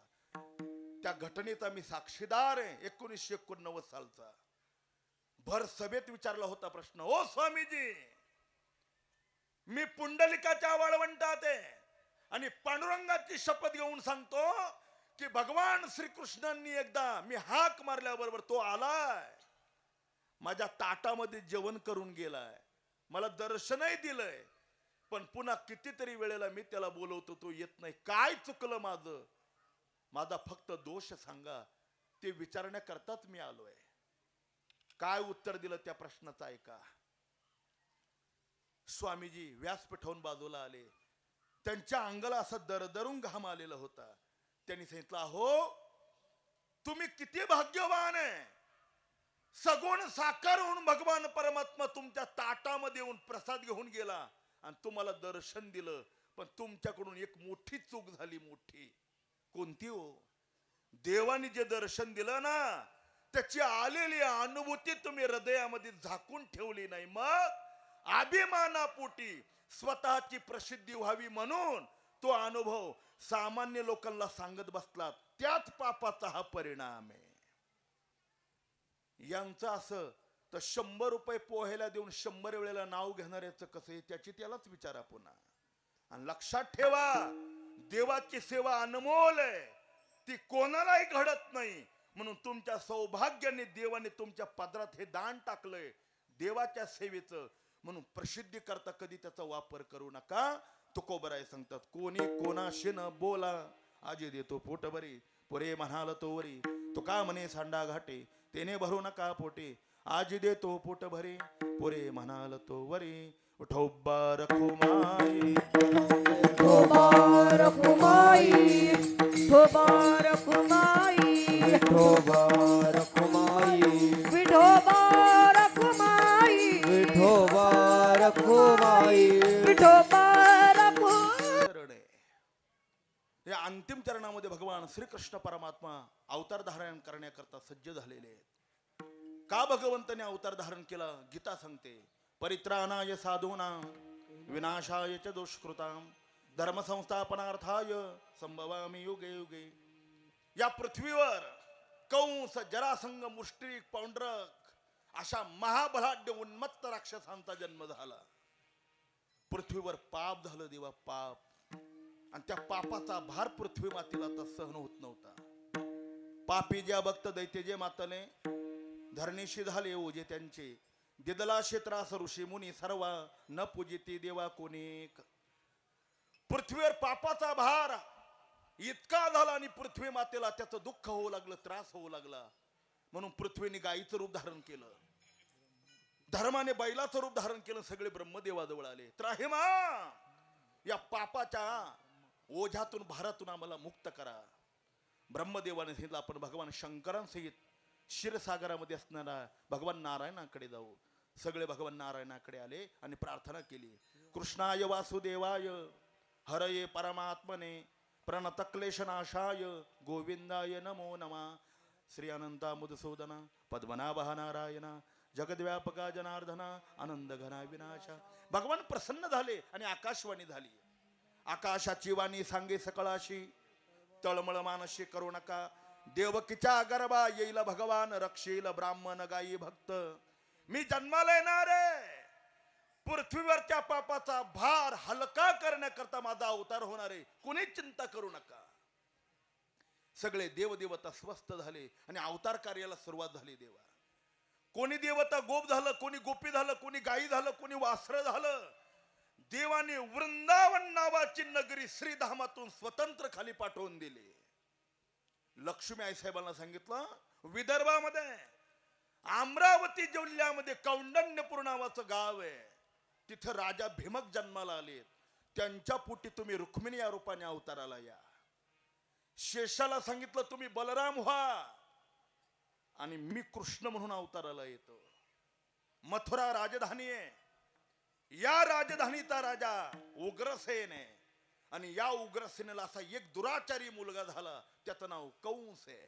त्या घटनेचा मी साक्षीदार आहे. 1989 सालचा. भर सभेत विचारला होता प्रश्न, ओ स्वामीजी, मी पुंडलिकाच्या वाळवंटात आहे आणि पांडुरंगाची शपथ घेऊन सांगतो की भगवान श्रीकृष्णांनी एकदा मी हाक मारल्याबरोबर तो आलाय, माझ्या ताटामध्ये जेवण करून गेलाय, मला दर्शनही दिलंय, पण पुन्हा कितीतरी वेळेला मी त्याला बोलवतो तो येत नाही. काय चुकलं माझं? माझा फक्त दोष सांगा. ते विचारण्याकरताच मी आलोय. काय उत्तर दिलं त्या प्रश्नाचं ऐका. स्वामीजी व्यासपीठावरून बाजूला आले. त्यांच्या अंगाला असं दरदरून घाम आलेला होता. त्यांनी सांगितलं, हो तुम्ही किती भाग्यवान आहे. सगुण साकार होऊन भगवान परमात्मा तुमच्या ताटामध्ये येऊन प्रसाद घेऊन गेला आणि तुम्हाला दर्शन दिलं. पण तुमच्याकडून एक मोठी चूक झाली. मोठी कोणती हो? देवाने जे दर्शन दिलं ना, त्याची आलेली अनुभूती तुम्ही हृदयामध्ये झाकून ठेवली नाही. मग अभिमानापोटी स्वतःची प्रसिद्धी व्हावी म्हणून तो अनुभव सामान्य लोकांना सांगत बसलात, त्याच पापाचा हा परिणाम आहे. यांचं असं तर 100 रुपये पोहायला देऊन 100 वेळेला नाव घेणाऱ्याचं कसं आहे त्याची त्यालाच विचारा पुन्हा. आणि लक्षात ठेवा, देवाची सेवा अनमोल आहे, ती कोणालाही घडत नाही. म्हणून तुमच्या सौभाग्याने देवाने तुमच्या पदरात हे दान टाकलंय देवाच्या सेवेचं. म्हणून प्रसिद्धी करता कधी त्याचा वापर करू नका. तुकोबराय सांगतात, कोणी कोणाशी न बोला आजी देतो पोट बरी, पुरे म्हणाल तो वरी. तुका म्हणे सांडा घाटे तेने भरू नका पोटे, आजी देतो पोट भरे पुरे म्हणाल तो वरी. विठोबा रखुमाई विठोबा रखुमाई, विठोबा रखुमाई, विठोबा रखुमाई, विठोबा रखुमाई, विठोबा रखुमाई. विठोबा रखु. चरण आहे. या अंतिम चरणामध्ये भगवान श्रीकृष्ण परमात्मा अवतार धारण करण्याकरता सज्ज झालेले आहेत. का भगवंताने अवतार धारण केला गीता सांगते, परित्राणाय साधूनां विनाशाय च दुष्कृतां धर्म संस्थापनार्थाय संभवामि युगे युगे. या पृथ्वीवर कंस, जरासंग, मुष्टिक, पौंड्रक अशा महाबलाढ्य उन्मत्त राक्षसांचा जन्म झाला. पृथ्वीवर पाप झालं देवा, पाप. आणि त्या पापाचा भार पृथ्वी मातेला आता सहन होत नव्हता. पापी ज्या भक्त दैत्य जे मातले धरणीशी झाले ओजे त्यांचे, दिदला क्षेत्रास ऋषी मुनी सर्व न पूजिती देवा कोणीक. पृथ्वीवर पापाचा भार इतका झाला आणि पृथ्वी मातेला त्याचं दुःख होऊ लागलं, त्रास होऊ लागला. म्हणून पृथ्वीने गायीचं रूप धारण केलं, धर्माने बैलाचं रूप धारण केलं. सगळे ब्रह्मदेवाजवळ आले, त्राहिमा या पापाच्या ओझ्यातून भारातून आम्हाला मुक्त करा. ब्रह्मदेवाने सांगितलं आपण भगवान शंकरांसहित क्षीरसागरामध्ये असणारा भगवान नारायणाकडे जाऊ. सगळे भगवान नारायणाकडे आले आणि प्रार्थना केली, कृष्णाय वासुदेवाय हरये परमात्मने प्रणतक्लेशनाशाय गोविंदाय नमो नमः. श्री अनंता मधुसूदना पद्मनाभा नारायणा जगद्व्यापका जनार्दना आनंद घना विनाशा. भगवान प्रसन्न झाले आणि आकाशवाणी झाली. आकाशाची वाणी सांगे सकळाशी, तळमळ मानशी करू नका. देवकीच्या गर्भा येईल भगवान, रक्षेल ब्राह्मण गायी भक्त. मी जन्माला येणार आहे, पृथ्वीवरच्या पापाचा भार हलका करण्याकरता माझा अवतार होणार आहे, कुणी चिंता करू नका. सगळे देवदेवता स्वस्थ झाले आणि अवतार कार्याला सुरुवात झाली. देवा कोणी देवता गोप झालं, कोणी गोपी झालं, कोणी गायी झालं, कोणी वासर झालं. देवाने वृंदावन नावाची नगरी श्रीधामातून स्वतंत्र खाली पाठवून दिली. लक्ष्मी आई साहेबांना सांगितलं, विदर्भामध्ये अमरावती जिल्ह्यामध्ये कौंडण्यपूर नावाचं गाव आहे, तिथं राजा भीमक जन्माला आले, त्यांच्या पोटी तुम्ही रुक्मिणी या रूपाने अवताराला या. शेषाला सांगितलं तुम्ही बलराम व्हा आणि मी कृष्ण म्हणून अवताराला येतो. मथुरा राजधानी आहे, या राजधानीचा राजा उग्रसेन आहे आणि या उग्रसेनेला असा एक दुराचारी मुलगा झाला, त्याचं नाव कंस आहे.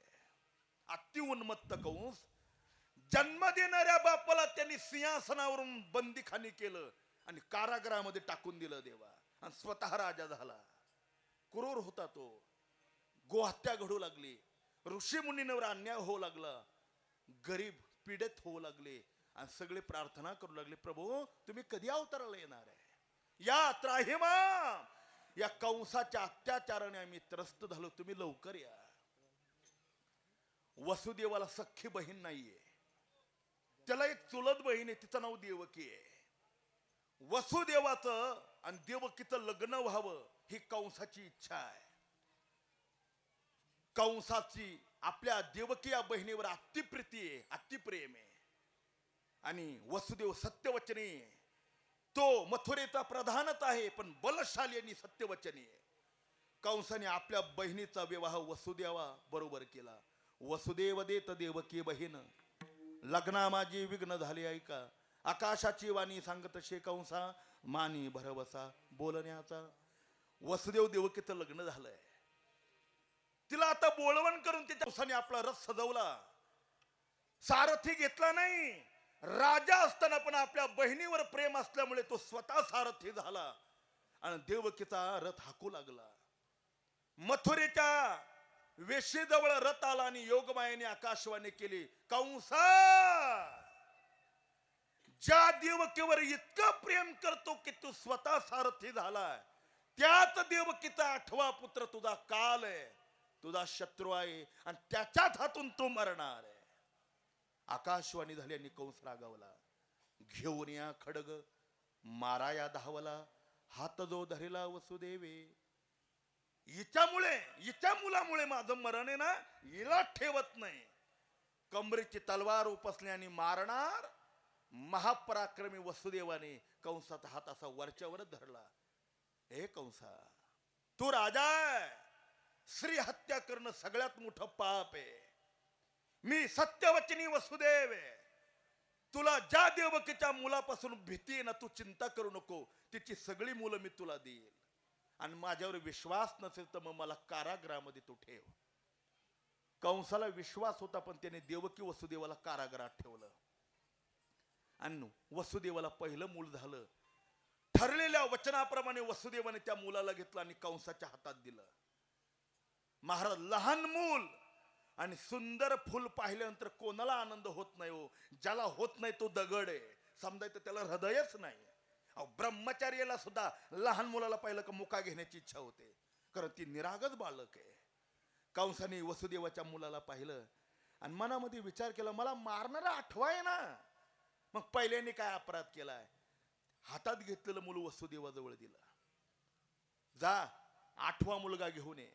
अति उन्मत्त कंस. जन्म देणाऱ्या बापाला त्यांनी सिंहासनावरून बंदीखानी केलं आणि कारागृहामध्ये टाकून दिलं देवा, आणि स्वतः राजा झाला. क्रूर होता तो. गोहत्या घडू लागली, ऋषी मुनींवर अन्याय होऊ लागला, गरीब पीडित होऊ लागले आणि सगळे प्रार्थना करू लागले, प्रभू तुम्ही कधी अवताराला येणार आहे? या त्राहिमा या कंसाच्या अत्याचाराने आम्ही त्रस्त झालो, तुम्ही लवकर या. वसुदेवाला सख्खी बहीण नाहीये, त्याला एक चुलत बहीण आहे, तिचं नाव देवकी आहे. वसुदेवाचं आणि देवकीचं लग्न व्हावं ही कंसाची इच्छा आहे. कंसाची आपल्या देवकी या बहिणीवर अतिप्रीती आहे, अतिप्रेम आहे. आणि वसुदेव सत्यवचनी आहे, तो मथुरेचा प्रधानच आहे पण बलशाली आणि सत्यवचनी आहे. कंसाने आपल्या बहिणीचा विवाह वसुदेवा बरोबर केला. वसुदेव देत देवकी बहीण, लग्ना माझी विघ्न झाले ऐका. आकाशाची वाणी सांगत शे कंसा, मानी भरवसा बोलण्याचा. वसुदेव देवकीचं लग्न झालंय, तिला आता बोलवण करून तिच्या कंसाने आपला रथ सजवला. सारथी घेतला नाही, राजा असताना पण आपल्या बहिणीवर प्रेम असल्यामुळे तो स्वतः सारथी झाला आणि देवकीचा रथ हाकू लागला. मथुरेच्या वेशीजवळ रथ आला आणि योगमायेने आकाशवाणी केली, कंसा, ज्या देवकीवर इतकं प्रेम करतो की तू स्वतः सारथी झालाय, त्याच देवकीचा 8वा पुत्र तुझा काल आहे, तुझा शत्रू आहे आणि त्याच्याच हातून तू मरणार आहे. आकाशवाणी झाली आणि कंस रागावला. घेऊन या खडग, मारा या धावला, हात जो धरिला वसुदेवे. हिच्या मुलामुळे माझं मरण आहे ना, हिला ठेवत नाही. कमरेची तलवार उपसल्याने मारणार. महापराक्रमी वसुदेवाने कंसाचा हात असा वरच्यावर धरला. हे कंसा, तू राजा आहे. स्त्री हत्या करणं सगळ्यात मोठं पाप आहे. मी सत्यवचनी वसुदेव आहे. तुला ज्या देवकीच्या मुलापासून भीती आहे ना, तू चिंता करू नको, तिची सगळी मुलं मी तुला देईल. आणि माझ्यावर विश्वास नसेल तर मग मला कारागृहामध्ये तू ठेव. कंसाला विश्वास होता, पण त्याने देवकी वसुदेवाला कारागृहात ठेवलं. आणि वसुदेवाला पहिलं मूल झालं. ठरलेल्या वचनाप्रमाणे वसुदेवाने त्या मुलाला घेतलं आणि कंसाच्या हातात दिलं. महाराज, लहान मूल आणि सुंदर फुल पाहिल्यानंतर कोणाला आनंद होत नाही हो. ज्याला होत नाही तो दगड आहे, समजायचं त्याला हृदयच नाही. अहो, ब्रह्मचार्याला सुद्धा लहान मुलाला पाहिलं का मुका घेण्याची इच्छा होते, कारण ती निरागस बालक आहे. कंसाने वसुदेवाच्या मुलाला पाहिलं आणि मनामध्ये विचार केला, मला मारणारा 8वा आहे ना, मग पहिल्याने काय अपराध केलाय. हातात घेतलेलं मूल वसुदेवाजवळ दिलं. जा 8वा मुलगा घेऊन ये.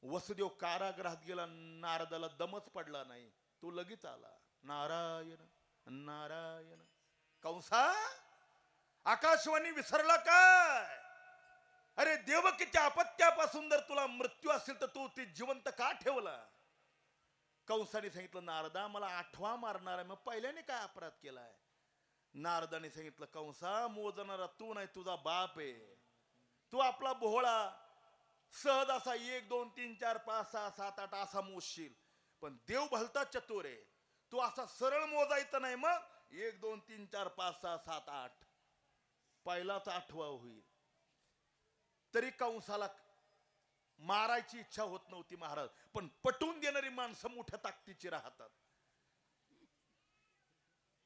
वसुदेव कारागृहात गेला. नारदाला दमच पडला नाही, तो लगेच आला. नारायण नारायण. कंसा, आकाशवाणी विसरला काय? अरे, देवकीच्या अपत्यापासून जर तुला मृत्यू असेल तर तू ती जिवंत का ठेवला? कंसाने सांगितलं, नारदा, मला 8वा मारणार आहे. मग पहिल्याने काय अपराध केलाय? नारदाने सांगितलं, कंसा, मोजणारा तू नाही, तुझा बाप आहे. तू आपला भोळा सहज असा 1 2 3 4 5 6 7 8 असा मोजशील, पण देव भलता चतुर आहे. तू असा सरळ मोजायचं नाही. मग 1 2 3 4 5 6 7 8 पहिलाच 8वा होईल. तरी कंसाला मारायची इच्छा होत नव्हती महाराज, पण पटवून देणारी माणसं मोठ्या ताकदीची राहतात.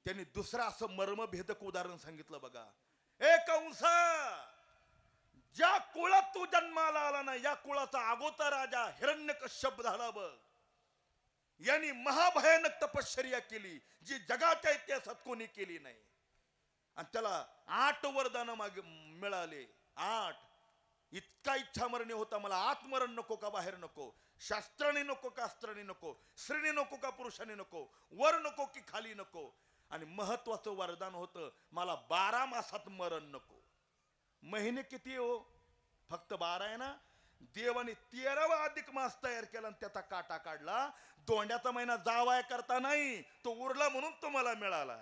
त्यांनी दुसरं असं मर्मभेदक उदाहरण सांगितलं बघा. ए कंसा, ज्या कुळात तू जन्माला आला ना, या कुळाचा अगोदर राजा हिरण्यकश्यप झाला बघ. यांनी महाभयानक तपश्चर्या केली, जी जगाच्या इतिहासात कोणी केली नाही. आणि त्याला 8 वरदान मिळाले. 8. इतका इच्छामरणी होता, मला आत्मरण नको का बाहेर नको, शास्त्राने नको का अस्त्राने नको, स्त्रीने नको का पुरुषाने नको, वर नको की खाली नको. आणि महत्वाचं वरदान होतं, मला 12 मासात मरण नको. महिने किती हो? फक्त 12 आहे ना. देवाने 13वा अधिक मास तयार केला आणि त्याचा काटा काढला. दोंड्याचा महिना जावाय करता नाही, तो उरला म्हणून तुम्हाला मिळाला.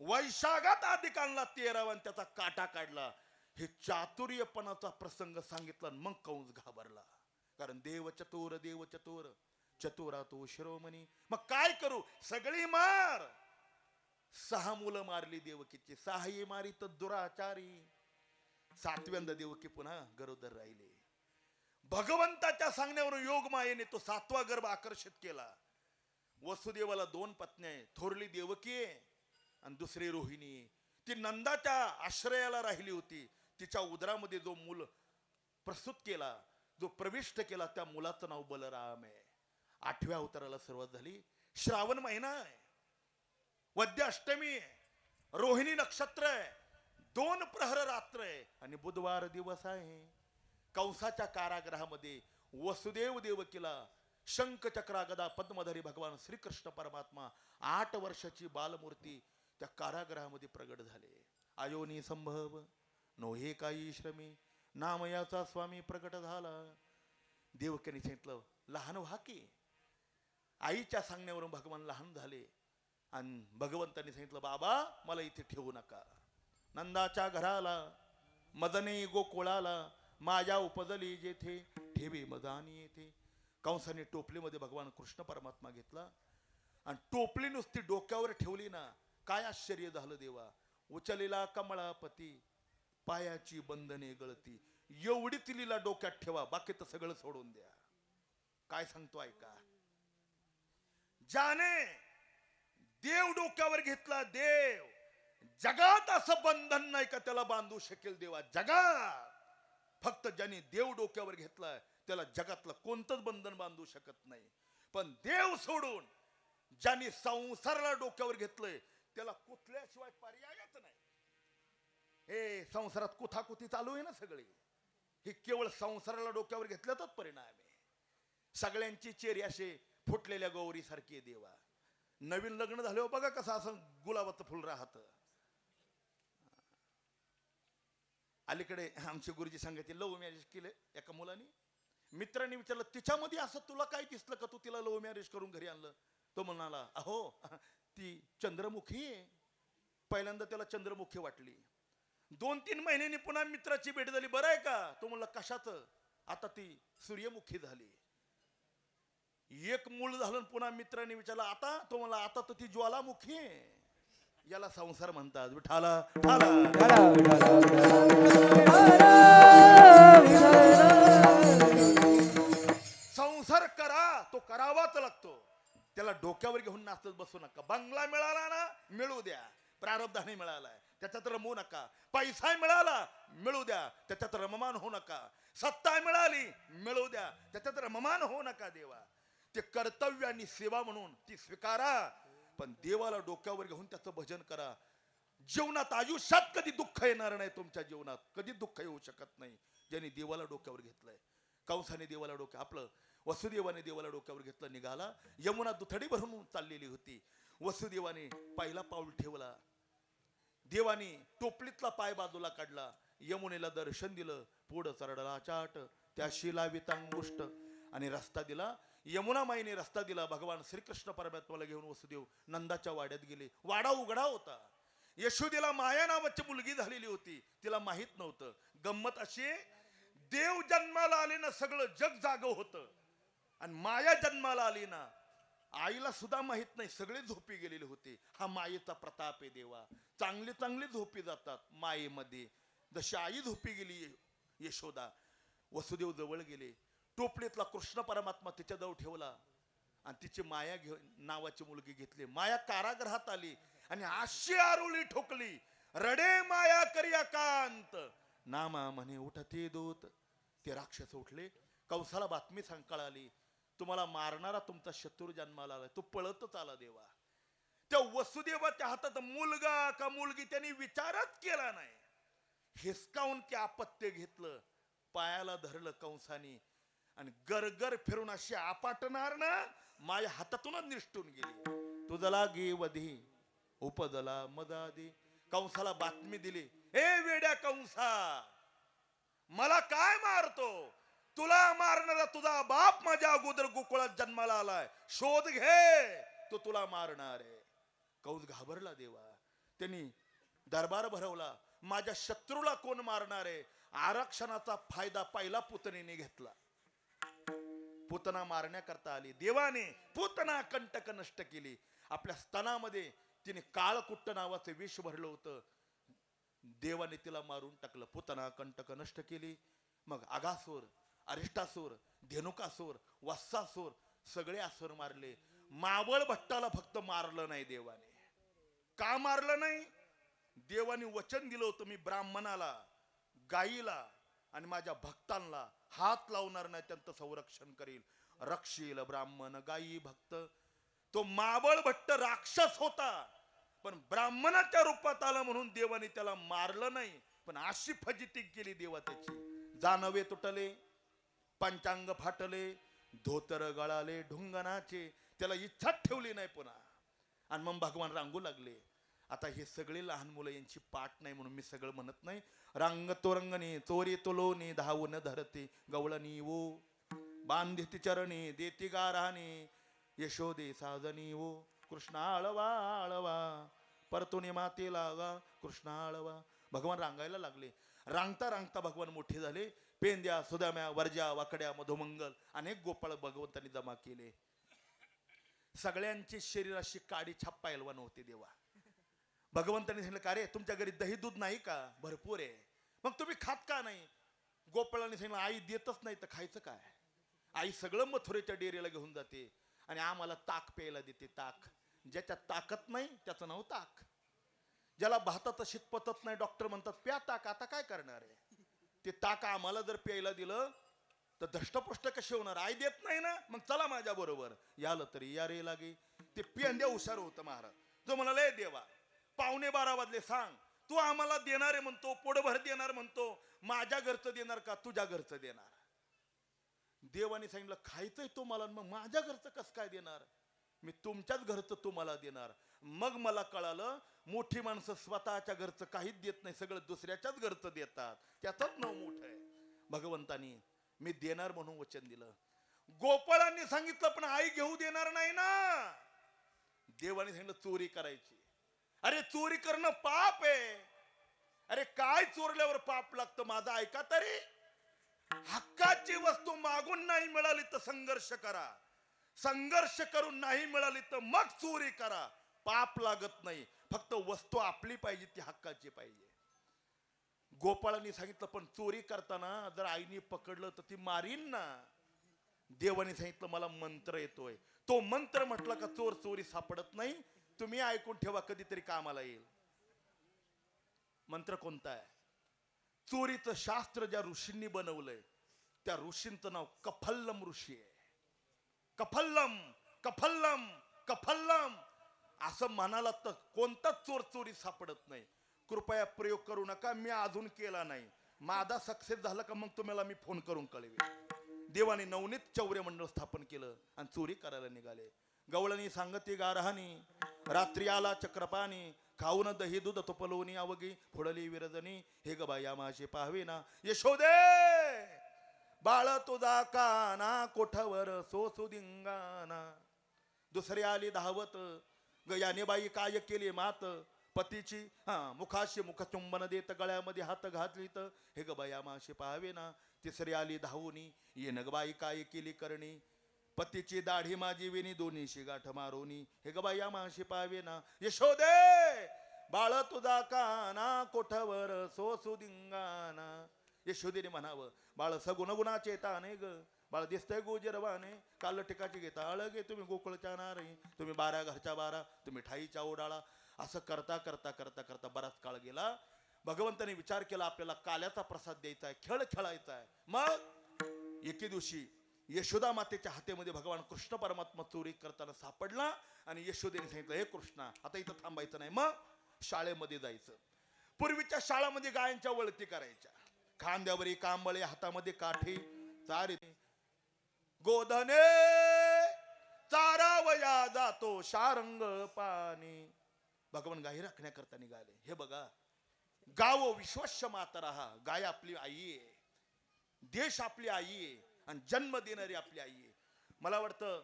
वैशाखात अधिक आणला 13वा आणि त्याचा काटा काढला. हे चातुर्यपणाचा प्रसंग सांगितला. मग कंस घाबरला, कारण देव चतुर, देव चतुर, चतुरा तो शिरोमणी. मग काय करू? सगळी मार. 6 मुलं मारली देवकीची. 6ही मारी तर दुराचारी. 7व्यांदा देवकी पुन्हा गरोदर राहिले. भगवंताच्या सांगण्यावरून योगमायेने तो 7वा गर्भ आकर्षित केला. वसुदेवाला 2 पत्नी आहे. थोरली देवकी आणि दुसरी रोहिणी. ती नंदाच्या आश्रयाला राहिली होती. तिच्या उदरामध्ये जो मूल प्रसूत केला, जो प्रविष्ट केला, त्या मुलाचं नाव बलराम आहे. 8व्या अवताराला सुरुवात झाली. श्रावण महिना आहे, वद्य अष्टमी आहे, रोहिणी नक्षत्र आहे, 2 प्रहर रात्र आहे आणि बुधवार दिवस आहे. कंसाच्या कारागृहामध्ये वसुदेव देवकीला शंख चक्रा गदा पद्मधारी भगवान श्रीकृष्ण परमात्मा 8 वर्षाची बालमूर्ती त्या कारागृहामध्ये प्रगट झाले. आयोनी संभव नोहे काही श्रमी, नामयाचा स्वामी प्रगट झाला. देवकीने सांगितलं, लहान व्हा की. आईच्या सांगण्यावरून भगवान लहान झाले आणि भगवंतांनी सांगितलं, बाबा मला इथे ठेवू नका. नंदाच्या घराला मदने गोकुळाला, माझ्या उपजली जेथे ठेवी मदानी येथे. कंसाने टोपलीमध्ये भगवान कृष्ण परमात्मा घेतला आणि टोपली नुसती डोक्यावर ठेवली ना, काय आश्चर्य झालं देवा. उचलेला कमळापती पायाची बंधने गळती. एवढी तिलीला डोक्यात ठेवा, बाकीचं सगळं सोडून द्या. काय सांगतो ऐका. ज्याने देव डोक्यावर घेतला, देव जगात असं बंधन नाही का त्याला बांधू शकेल देवा. जगात फक्त ज्याने देव डोक्यावर घेतलाय त्याला जगातलं कोणतंच बंधन बांधू शकत नाही. पण देव सोडून ज्याने संसाराला डोक्यावर घेतलंय त्याला कुठल्याशिवाय पर्यायच नाही. हे संसारात कुथाकुथी चालू आहे ना सगळी, हे केवळ संसाराला डोक्यावर घेतल्याचाच परिणाम आहे. सगळ्यांची चेहरे असे फुटलेल्या गौरी सारखी देवा. नवीन लग्न झाल्यावर बघा कसं असं गुलाबाचं फुल राहत. अलीकडे आमचे गुरुजी सांगायचे लव्ह मॅरेज केले एका मुलाने. मित्रांनी विचारलं तिच्यामध्ये असं तुला काय दिसलं का तू तिला लव्ह मॅरेज करून घरी आणलं. तो म्हणाला अहो ती चंद्रमुखी आहे. पहिल्यांदा त्याला चंद्रमुखी वाटली. 2-3 महिन्यांनी पुन्हा मित्राची भेट झाली. बरं आहे का. तो म्हणला कशाच. आता ती सूर्यमुखी झाली. एक मूल झालं. पुन्हा मित्रांनी विचारलं आता. तो म्हणला आता तर ती ज्वालामुखी आहे. याला संसार म्हणतात. विठाला संसार करा, तो करावाच लागतो. त्याला डोक्यावर घेऊन नाचत बसू नका. बंगला मिळाला ना मिळू द्या, प्रारब्धाने मिळालाय त्याच्यात रमू नका. पैसा मिळाला मिळू द्या, त्याच्यात रममान होऊ नका. सत्ता मिळाली मिळू द्या, त्याच्यात रममान होऊ नका. देवा ते कर्तव्य आणि सेवा म्हणून ती स्वीकारा, पण देवाला डोक्यावर घेऊन त्याचं भजन करा. जीवनात आयुष्यात कधी दुःख येणार नाही. तुमच्या जीवनात कधी दुःख येऊ शकत नाही ज्यांनी देवाला डोक्यावर घेतलंय. कंसाने देवाला आपलं वसुदेवाने देवाला डोक्यावर घेतलं. निघाला. यमुना दुथडी भरून चाललेली होती. वसुदेवाने पहिला पाऊल ठेवला. देवाने टोपलीतला पाय बाजूला काढला. यमुनेला दर्शन दिलं. पुढं चरडला चाट, त्या शिला वितांगुष्ट आणि रस्ता दिला. यमुना माईने रस्ता दिला. भगवान श्रीकृष्ण परमात्म्याला घेऊन वसुदेव नंदाच्या वाड्यात गेले. वाडा उघडा होता. यशोदेला माया नावाची मुलगी झालेली होती. तिला माहित नव्हतं. गंमत अशी, देव जन्माला आले ना सगळं जग जाग होतं, आणि माया जन्माला आली ना आईला सुद्धा माहित नाही. सगळे झोपी गेलेले होते. हा मायेचा प्रताप आहे देवा. चांगले चांगले झोपी जातात मायेमध्ये. जशी आई झोपी गेली यशोदा, वसुदेव जवळ गेले. टोपलीतला कृष्ण परमात्मा तिच्या जवळ ठेवला आणि तिची माया नावाची मुलगी घेतली. माया कारागृहात आली आणि अशी आरुळी ठोकली. रडे माया करिया कांत, नामा म्हणे उठते दूत. ते राक्षस उठले. कंसाला बातमी कळाली, तुम्हाला मारणारा तुमचा शत्रू जन्माला आला. तो पळतच आला. देवा त्या वसुदेवाच्या हातात मुलगा का मुलगी त्यांनी विचारच केला नाही. हिसकावून की आपत्य घेतलं. पायाला धरलं कंसाने आणि गरगर फिरून अशी आपटणार ना माझ्या हातातूनच निष्ठून गेली. तुझला गे वधी उपजला मदादी. कंसाला बातमी दिली, ए वेड्या कंसा, मला काय मारतो. तुला मारणारा तुझा बाप माझ्या अगोदर गोकुळात जन्माला आलाय. शोध घे, तो तुला मारणार आहे. कंस घाबरला. देवा त्यांनी दरबार भरवला. माझ्या शत्रूला कोण मारणार आहे. आरक्षणाचा फायदा पहिला पुतणीने घेतला. पुतना मारण्याकरता आली. देवाने पुतना कंटक नष्ट केली. आपल्या स्तनामध्ये तिने काळकुट्ट नावाचे विष भरलं होतं. देवाने तिला मारून टाकलं. पुतना कंटक नष्ट केली. मग अगासूर, अरिष्टासूर, धेनुकासूर, वत्सासूर सगळे असुर मारले. मावळ भट्टाला फक्त मारलं नाही देवाने. का मारलं नाही. देवाने वचन दिलं होतं, मी ब्राह्मणाला, गाईला आणि माझ्या भक्तांना हात लावणार नाही, त्यांचं संरक्षण करील. रक्षील ब्राह्मण गायी भक्त. तो मावळ भट्ट राक्षस होता, पण ब्राह्मणाच्या रूपात आला म्हणून देवाने त्याला मारलं नाही. पण अशी फजिती केली देवा त्याची. जानवे तुटले, पंचांग फाटले, धोतर गळाले ढुंगणाचे. त्याला इच्छाच ठेवली नाही पुन्हा. आणि मग भगवान रांगू लागले. आता हे सगळे लहान मुलं यांची पाठ नाही म्हणून मी सगळं म्हणत नाही. रांग तोरंगणी चोरी तोलोनी धावून धरते गवळणी वो, बांधिती चरणी देती गाराने यशोदे साजनी वो. कृष्णा आळवा आळवा परतुनी मातेला गा कृष्णा आळवा. भगवान रांगायला लागले. रांगता रांगता भगवान मोठे झाले. पेंद्या, सुदाम्या, वर्जा, वाकड्या, मधुमंगल अनेक गोपाळ भगवंतांनी जमा केले. सगळ्यांची शरीराशी काडी छाप पैलवान होते देवा. भगवंतांनी सांगितलं, का रे तुमच्या घरी दही दूध नाही का. भरपूर आहे, मग तुम्ही खात का नाही? गोपाळाने सांगितलं आई देतच नाही तर खायचं काय? आई सगळं मथुरेच्या डेअरीला घेऊन जाते आणि आम्हाला ताक प्यायला देते. ताक ज्याच्यात ताकद नाही त्याचं नाव ताक. ज्याला भाताचं शीत पचत नाही डॉक्टर म्हणतात प्या ताक. आता काय करणार आहे? ते ताक आम्हाला जर प्यायला दिलं तर धष्टपुष्ट कसे होणार? आई देत नाही ना, मग चला माझ्या बरोबर. यालं तरी या रे लागे. ते पेंद्या हुशार होतं महाराज. तो म्हणाले देवा 11:15 वाजले, सांग तू आम्हाला देणार आहे म्हणतो, पोटभर देणार म्हणतो, माझ्या घरचं देणार का तुझ्या घरचं देणार? देवाने सांगितलं खायचंय तुम्हाला, मग माझ्या घरचं कसं काय देणार? मी तुमच्याच घरचं तुम्हाला देणार. मग मला कळालं मोठी माणसं स्वतःच्या घरचं काहीच देत नाही, सगळं दुसऱ्याच्याच घरचं देतात. त्याचंच नाव मोठं आहे. भगवंतानी मी देणार म्हणून वचन दिलं. गोपाळांनी सांगितलं पण आई घेऊ देणार नाही ना. देवाने सांगितलं चोरी करायची. अरे चोरी करणं पाप आहे. अरे काय चोरल्यावर पाप लागतं माझं ऐका तरी. हक्काची वस्तू मागून नाही मिळाली तर संघर्ष करा. संघर्ष करून नाही मिळाली तर मग चोरी करा. पाप लागत नाही. फक्त वस्तू आपली पाहिजे, ती हक्काची पाहिजे. गोपाळांनी सांगितलं पण चोरी करताना जर आईने पकडलं तर ती मारीन ना. देवाने सांगितलं मला मंत्र येतोय. तो मंत्र म्हटला का चोर चोरी सापडत नाही. तुम्ही ऐकून ठेवा, कधीतरी कामाला येईल. मंत्र कोणता आहे? चोरीचं शास्त्र ज्या ऋषींनी बनवलंय त्या ऋषींचं नाव कफल्लम ऋषी आहे. कफल्लम कफल्लम कफल्लम असं म्हणाला तर कोणताच चोर चोरी सापडत नाही. कृपया प्रयोग करू नका. मी अजून केला नाही. माझा सक्सेस झाला का मग तुम्हाला मी फोन करून कळवेन. देवाने नवनीत चौर्य मंडळ स्थापन केलं आणि चोरी करायला निघाले. गवळणी सांगती गारहानी रात्री आला चक्रपाणी खाऊन दही दूध तुपलोनी अवगी फुडली विरजनी हे ग बाया माशी पाहावे ना यशोदे बाळ तुझा काना कोठावर सोसू धिंगाणा. दुसरी आली धावत गयाने बाई काय केली मात पतीची मुखाशी मुखचुंबन देत गळ्यामध्ये हात घातली तर हे ग बाया माशी पाहावे ना. तिसरी आली धावूनी ये नगबाई काय केली करणी पतीची दाढी माझी वेणी दोन्हीशी गाठ मारोनी हे ग बाया माशी पाहावे ना. यशोदे बाळ तुझा काना कोठावर सोसू धिंगाणा. यशोदेने म्हणावं बाळ सगुण गुणाचे ताने ग बाळ दिसतंय गोजरवाने काल टिकाची घेता अळगे तुम्ही गोकुळच्या नारी तुम्ही 12 घरच्या 12 तुम्ही ठाईच्या ओडाळा. असं करता करता करता करता बराच काळ गेला. भगवंताने विचार केला आपल्याला काल्याचा प्रसाद द्यायचा आहे, खेळ खेळायचा आहे. मग एके दिवशी यशोदा मातेच्या हातेमध्ये भगवान कृष्ण परमात्मा चोरी करताना सापडला आणि यशोदेने सांगितलं हे कृष्णा आता इथं थांबायचं नाही, मग शाळेमध्ये जायचं. पूर्वीच्या शाळामध्ये गायांच्या वळती करायच्या. खांद्यावरी कांबळे हातामध्ये काठी चारी गोधने चारावया जातो शारंग पाणी. भगवान गाई राखण्याकरता निघाले. हे बघा गाव विश्वस्य मातरहा गाय आपली आई आहे, देश आपली आई आहे आणि जन्म देणारी आपली आई आहे. मला वाटतं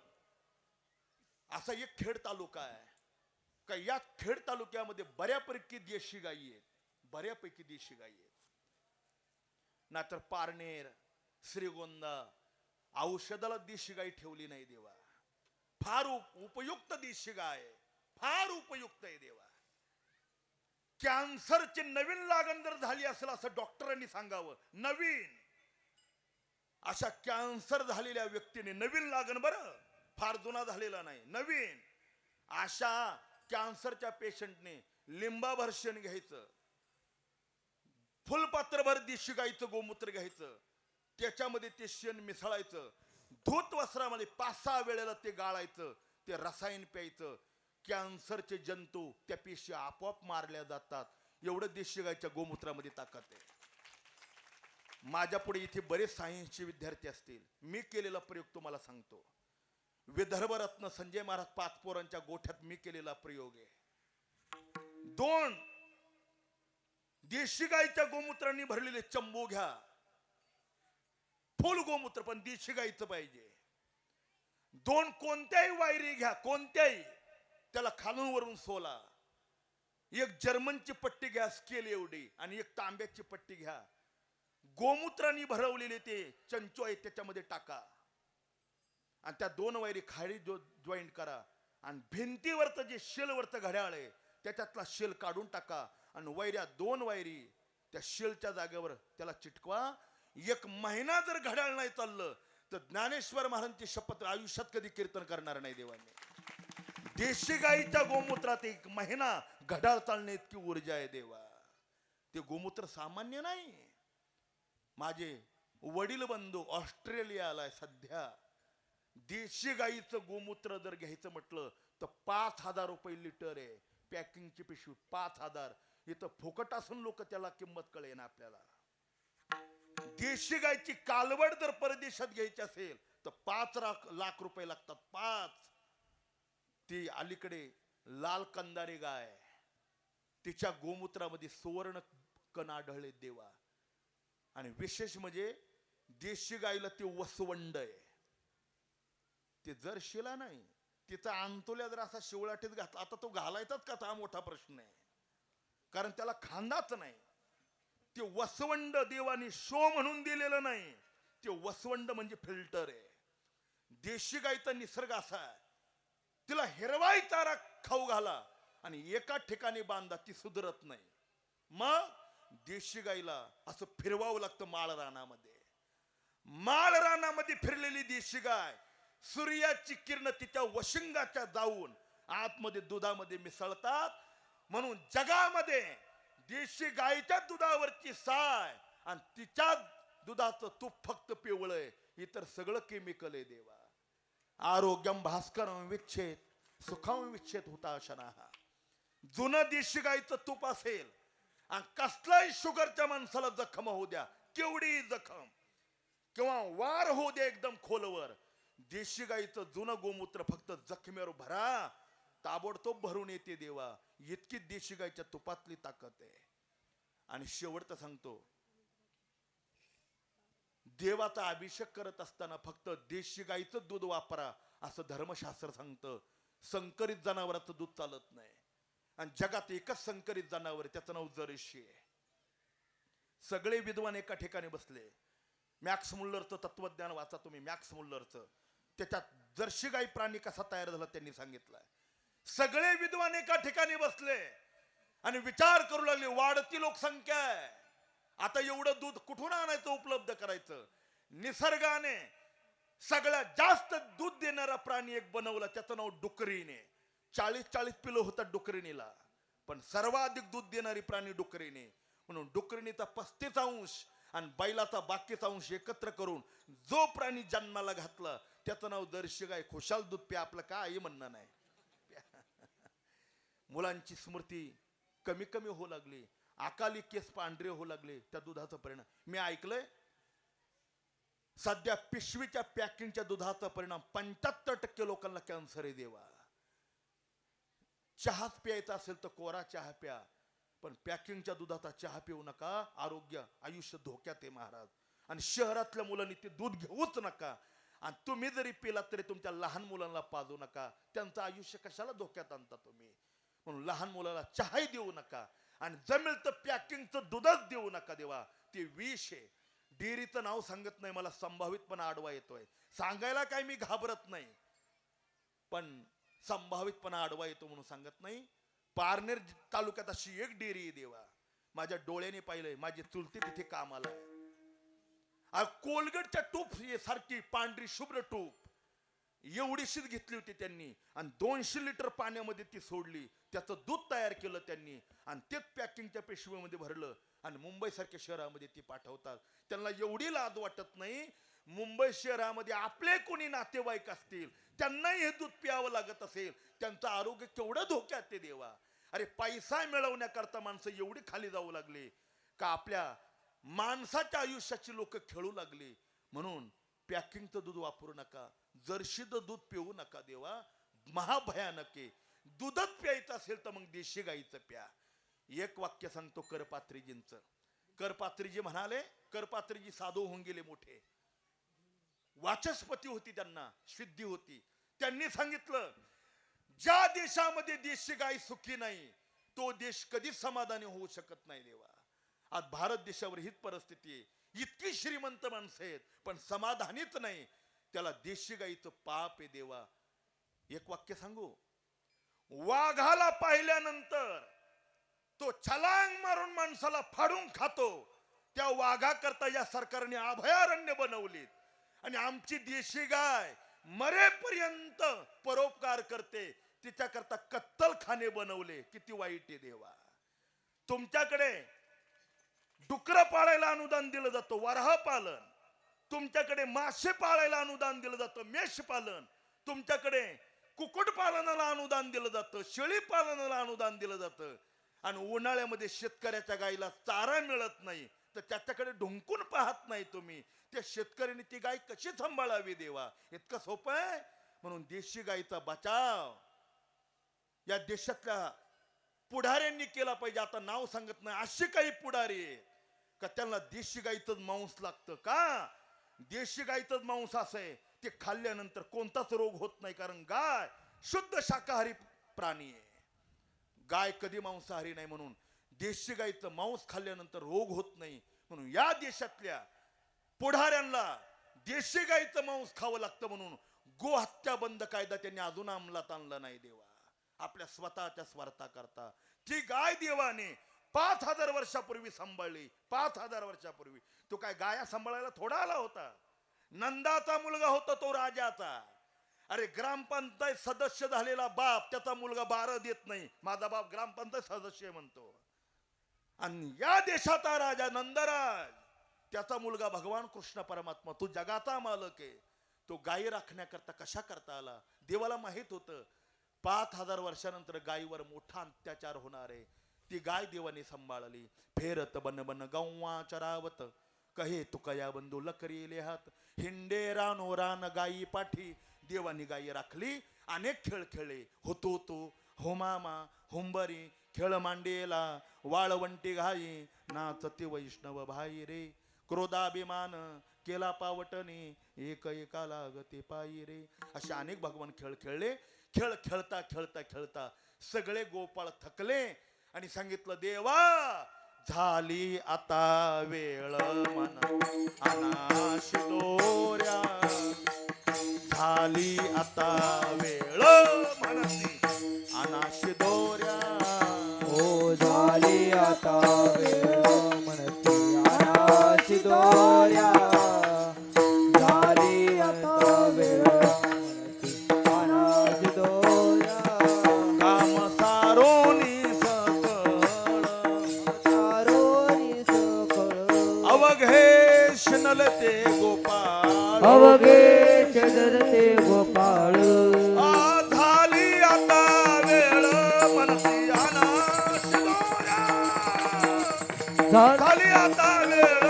असा एक खेड तालुका आहे का या खेड तालुक्यामध्ये बऱ्यापैकी देशी गायी आहेत. बऱ्यापैकी देशी गायी आहेत. नाहीतर पारनेर श्रीगोंदा औषधाला देशी गाय ठेवली नाही देवा. फार उपयुक्त देशी गाय आहे, फार उपयुक्त आहे देवा. कॅन्सरची नवीन लागण जर झाली असेल असं डॉक्टरांनी सांगावं. नवीन अशा कॅन्सर झालेल्या व्यक्तीने नवीन लागण, बरं फार जुना झालेला नाही, नवीन अशा कॅन्सरच्या पेशंटने लिंबाभर शेण घ्यायचं, फुलपात्रभर देशी गाईचं गोमूत्र घ्यायचं, त्याच्यामध्ये ते शेण मिसळायचं, धूत वस्त्रामध्ये 5-6 वेळेला ते गाळायचं, ते रसायन प्यायचं. कॅन्सरचे जंतू त्या पेशी आपोआप मारल्या जातात. एवढं देशी गाईच्या गोमूत्रामध्ये ताकद आहे. माझ्या पुढे इथे बरेच सायन्सचे विद्यार्थी असतील. मी केलेला प्रयोग तुम्हाला सांगतो. विदर्भ रत्न संजय महाराज 5 पोरांच्या गोठ्यात मी केलेला प्रयोग आहे. 2 देशी गाईच्या गोमूत्रांनी भरलेले चंबू घ्या. फुल गोमूत्र पण देशी गाईचं पाहिजे. 2 कोणत्याही वायरी घ्या, कोणत्याही, त्याला खालून वरून सोला. 1 जर्मनची पट्टी घ्या स्केल एवढी आणि 1 तांब्याची पट्टी घ्या. गोमूत्राने भरवलेले ते चंचो आहे त्याच्यामध्ये टाका आणि त्या 2 वायरी खाली जॉईंट करा आणि भिंतीवरचं जे शेलवरचं घड्याळ आहे त्याच्यातला शेल काढून टाका आणि वैऱ्या 2 वायरी त्या शेलच्या जागेवर त्याला चिटकवा. 1 महिना जर घड्याळ नाही चाललं तर ज्ञानेश्वर महाराजांची शपथ आयुष्यात कधी कीर्तन करणार नाही देवाने. देशी गाईच्या गोमूत्रात 1 महिना घड्याळ चालणे इतकी ऊर्जा आहे देवा. ते गोमूत्र सामान्य नाही. माझे वडील बंधू ऑस्ट्रेलियाला आहे सध्या. देशी गाईचं गोमूत्र जर घ्यायचं म्हटलं तर 5,000 रुपये लिटर आहे. पॅकिंगची पिशवी 5,000. इथं फुकट असून लोक त्याला किंमत कळेना आपल्याला. देशी गायची कालवड जर परदेशात घ्यायची असेल तर 5 लाख रुपये लागतात. 5. ती अलीकडे लाल कंदारी गाय, तिच्या गोमूत्रामध्ये सुवर्ण कण आढळले देवा. आणि विशेष म्हणजे देशी गायला ती वसवंड आहे. ते जर शिला नाही, तिचा अंतोल्या जर असा शिवळाटीत घातला, आता तो घालायचाच का हा मोठा प्रश्न आहे. कारण त्याला खांदाच नाही. ते वसवंड देवानी शो म्हणून दिलेलं नाही. ते वसवंड म्हणजे फिल्टर आहे. देशी गायचा निसर्ग असा आहे, तिला हिरवाई चारा खाऊ घाला आणि एका ठिकाणी बांधा, ती सुधरत नाही. मग देशी गायला असं फिरवावं लागतं माळ रानामध्ये. माळ रानामध्ये फिरलेली देशी गाय सूर्याची किरण तिच्या वशिंगाच्या जाऊन आतमध्ये दुधामध्ये मिसळतात. म्हणून जगामध्ये देशी गायच्या दुधावरची साय आणि तिच्या दुधाचं तूप फक्त पिवळं आहे. इतर सगळं केमिकल आहे देवा. आरोग्यम भास्करम विच्छेद सुखम विच्छेद होता अशना. जुनं देशी गायचं तूप असेल आणि कसलाही शुगरच्या माणसाला जखम होऊ द्या, केवढी जखम किंवा वार होऊ द्या एकदम खोलवर, देशी गायचं जुनं गोमूत्र फक्त जखमेवर भरा, ताबडतोब भरून येते देवा. इतकी देशी गायच्या तुपातली ताकद आहे. आणि शेवटचं सांगतो, देवाचा अभिषेक करत असताना फक्त देशी गायचं दूध वापरा असं धर्मशास्त्र सांगतं. संकरित जनावराचं दूध चालत नाही. आणि जगात एकच संकरित जनावर, त्याचं नाव जर्सी आहे. सगळे विद्वान एका ठिकाणी बसले. मॅक्स मुल्लरचं तत्वज्ञान वाचा तुम्ही, मॅक्स मुल्लरचं. त्याच्यात जर्सी गाई प्राणी कसा तयार झाला त्यांनी सांगितलंय. सगळे विद्वान एका ठिकाणी बसले आणि विचार करू लागले, वाढती लोकसंख्या आहे, आता एवढं दूध कुठून आणायचं, उपलब्ध करायचं. निसर्गाने सगळ्यात जास्त दूध देणारा प्राणी एक बनवला, त्याचं नाव डुकरीने. 40 पिलो होतात डुकरीनीला, पण सर्वाधिक दूध देणारी प्राणी डुकरीने. म्हणून डुकरीनीचा 35 अंश आणि बैलाचा बाकीचा अंश एकत्र करून जो प्राणी जन्माला घातला त्याचं नाव जर्सी गाय. खुशाल दूध प्या, आपलं काय म्हणणं नाही. मुलांची स्मृती कमी कमी होऊ लागली, अकाली केस पांढरे होऊ लागले, त्या दुधाचा परिणाम. मी ऐकलंय सध्या पिशवीच्या पॅकिंगच्या दुधाचा परिणाम 75% लोकांना कॅन्सर आहे देवा. चहाच प्यायचा असेल तर कोरा चहा प्या, पण पॅकिंगच्या दुधाचा चहा पिऊ नका. आरोग्य आयुष्य धोक्यात आहे महाराज. आणि शहरातल्या मुलांनी ते दूध घेऊच नका. आणि तुम्ही जरी पिलात तरी तुमच्या लहान मुलांना पाजू नका. त्यांचं आयुष्य कशाला धोक्यात आणता तुम्ही. म्हणून लहान मुलाला चहाही देऊ नका आणि जमेल तर पॅकिंगचं दूधच देऊ नका देवा. ते विष आहे. डेअरीचं नाव सांगत नाही, मला संभावितपणा आडवा येतोय. सांगायला काय मी घाबरत नाही, पण संभावितपणा आडवा येतो म्हणून सांगत नाही. पारनेर तालुक्यात अशी एक डेअरी आहे देवा, माझ्या डोळ्याने पाहिलंय. माझी चुलती तिथे कामाला आहे. कोलगेटच्या टूप सारखी पांढरी शुभ्र टूप एवढीशीच घेतली होती त्यांनी आणि 200 लिटर पाण्यामध्ये ती सोडली. त्याचं दूध तयार केलं त्यांनी आणि तेच पॅकिंगच्या पिशवीमध्ये भरलं आणि मुंबई सारख्या शहरामध्ये ती पाठवतात. त्यांना एवढी लाज वाटत नाही. मुंबई शहरामध्ये आपले कोणी नातेवाईक असतील, त्यांनाही हे दूध प्यावं लागत असेल, त्यांचं आरोग्य केवढं धोक्यात ते देवा. अरे पैसा मिळवण्याकरता माणसं एवढी खाली जाऊ लागली का आपल्या माणसाच्या आयुष्याची लोक खेळू लागली. म्हणून पॅकिंगचं दूध वापरू नका, जर्शीचं दूध पिऊ नका देवा. महाभयानक आहे. दूधच प्यायचं असेल तर मग देशी गाईचं प्या. एक वाक्य सांगतो करपात्रीजींचं. करपात्रीजी म्हणाले, करपात्रीजी साधू होऊन गेले, मोठे वाचस्पती होती, त्यांना सिद्धी होती. त्यांनी सांगितलं, ज्या देशामध्ये देशी गाय सुखी नाही तो देश कधीच समाधानी होऊ शकत नाही देवा. आज भारत देशावर हीच परिस्थिती आहे. इतकी श्रीमंत माणसं आहेत पण समाधानीच नाही. त्याला देशी गाईचं पाप आहे देवा. एक वाक्य सांगू, वाघाला पाहिल्यानंतर तो छलांग मारून माणसाला फाडून खातो, त्या वाघाकरता या सरकारने अभयारण्य बनवलीत. आणि आमची देशी गाय मरेपर्यंत परोपकार करते, तिच्याकरता कत्तलखाने बनवले. किती वाईट आहे देवा. तुमच्याकडे डुकर पाळायला अनुदान दिलं जातं, वराह पालन. तुमच्याकडे मासे पाळायला अनुदान दिलं जातं, मेष पालन. तुमच्याकडे कुक्कुट पालनाला अनुदान दिलं जातं, शेळी पालनाला अनुदान दिलं जातं. आणि उन्हाळ्यामध्ये शेतकऱ्याच्या गायीला चारा मिळत नाही, तर त्याच्याकडे ढुंकून पाहत नाही तुम्ही. त्या शेतकऱ्याने ती गाय कशी सांभाळावी देवा. इतकं सोपं आहे. म्हणून देशी गायीचा बचाव या देशातल्या पुढाऱ्यांनी केला पाहिजे. आता नाव सांगत नाही, असे काही पुढारी आहेत का त्यांना देशी गायीचंच मांस लागतं का. देशी गायीचंच मांस असं आहे, ते खाल्ल्यानंतर कोणताच रोग होत नाही, कारण गाय शुद्ध शाकाहारी प्राणी आहे. गाय कधी मांसाहारी नाही. म्हणून देशी गायीचं मांस खाल्ल्यानंतर रोग होत नाही. म्हणून या देशातल्या पुढाऱ्यांना देशी गायीचं मांस खावं लागतं. म्हणून गोहत्या बंद कायदा त्यांनी अजून अंमलात आणला नाही देवा. आपल्या स्वतःच्या स्वार्थाकरता ती गाय देवाने 5000 वर्षापूर्वी सांभाळली. 5000 वर्षापूर्वी. तो काय गाया सांभाळायला थोडा आला होता. नंदाचा मुलगा होता तो राजाचा. अरे ग्रामपंचायत सदस्य झालेला बाप त्याचा मुलगा 12 देत नाही. माझा बाप ग्रामपंचायत सदस्य म्हणतो. आणि या देशाचा राजा नंदराज, त्याचा मुलगा भगवान कृष्ण परमात्मा, तो जगाचा मालक आहे. तो गायी राखण्याकरता कशा करता आला. देवाला माहित होतं 5000 वर्षानंतर गायीवर मोठा अत्याचार होणार आहे. ती गाय देवाने सांभाळली. फेरत बन बन गौवा चरावत, कहे तुकया बंधू लकरी हात, हिंडे रानो रान गायी पाठी. देवानी गायी राखली. अनेक खेळ खेळले. होतो तो हो मामा हुंबरी, खेळ मांडेला वाळवंटी घाई, नाचते वैष्णव भाई रे. क्रोधाभिमान केला पावटने, एक एकाला गते पायी रे. असे अनेक भगवान खेळ खेळले. खेळ खेळता खेळता खेळता सगळे गोपाळ थकले आणि सांगितलं, देवा झाली आता वेळ मन अनाश दोऱ्या. झाली आता वेळ म्हणती अनाश दोऱ्या. ओ झाली आता वेळ म्हणते अनाश दोऱ्या. झाली आता वेळ म्हणते अनाश दोऱ्या. काम सारोनी सकळ, सारोनी सकळ. अवघे शिनलते गोपाळ. अवघे चदरते गोपाळ. झाली आता वेळ म्हणती अनाश दोऱ्या. झाली आता वेळ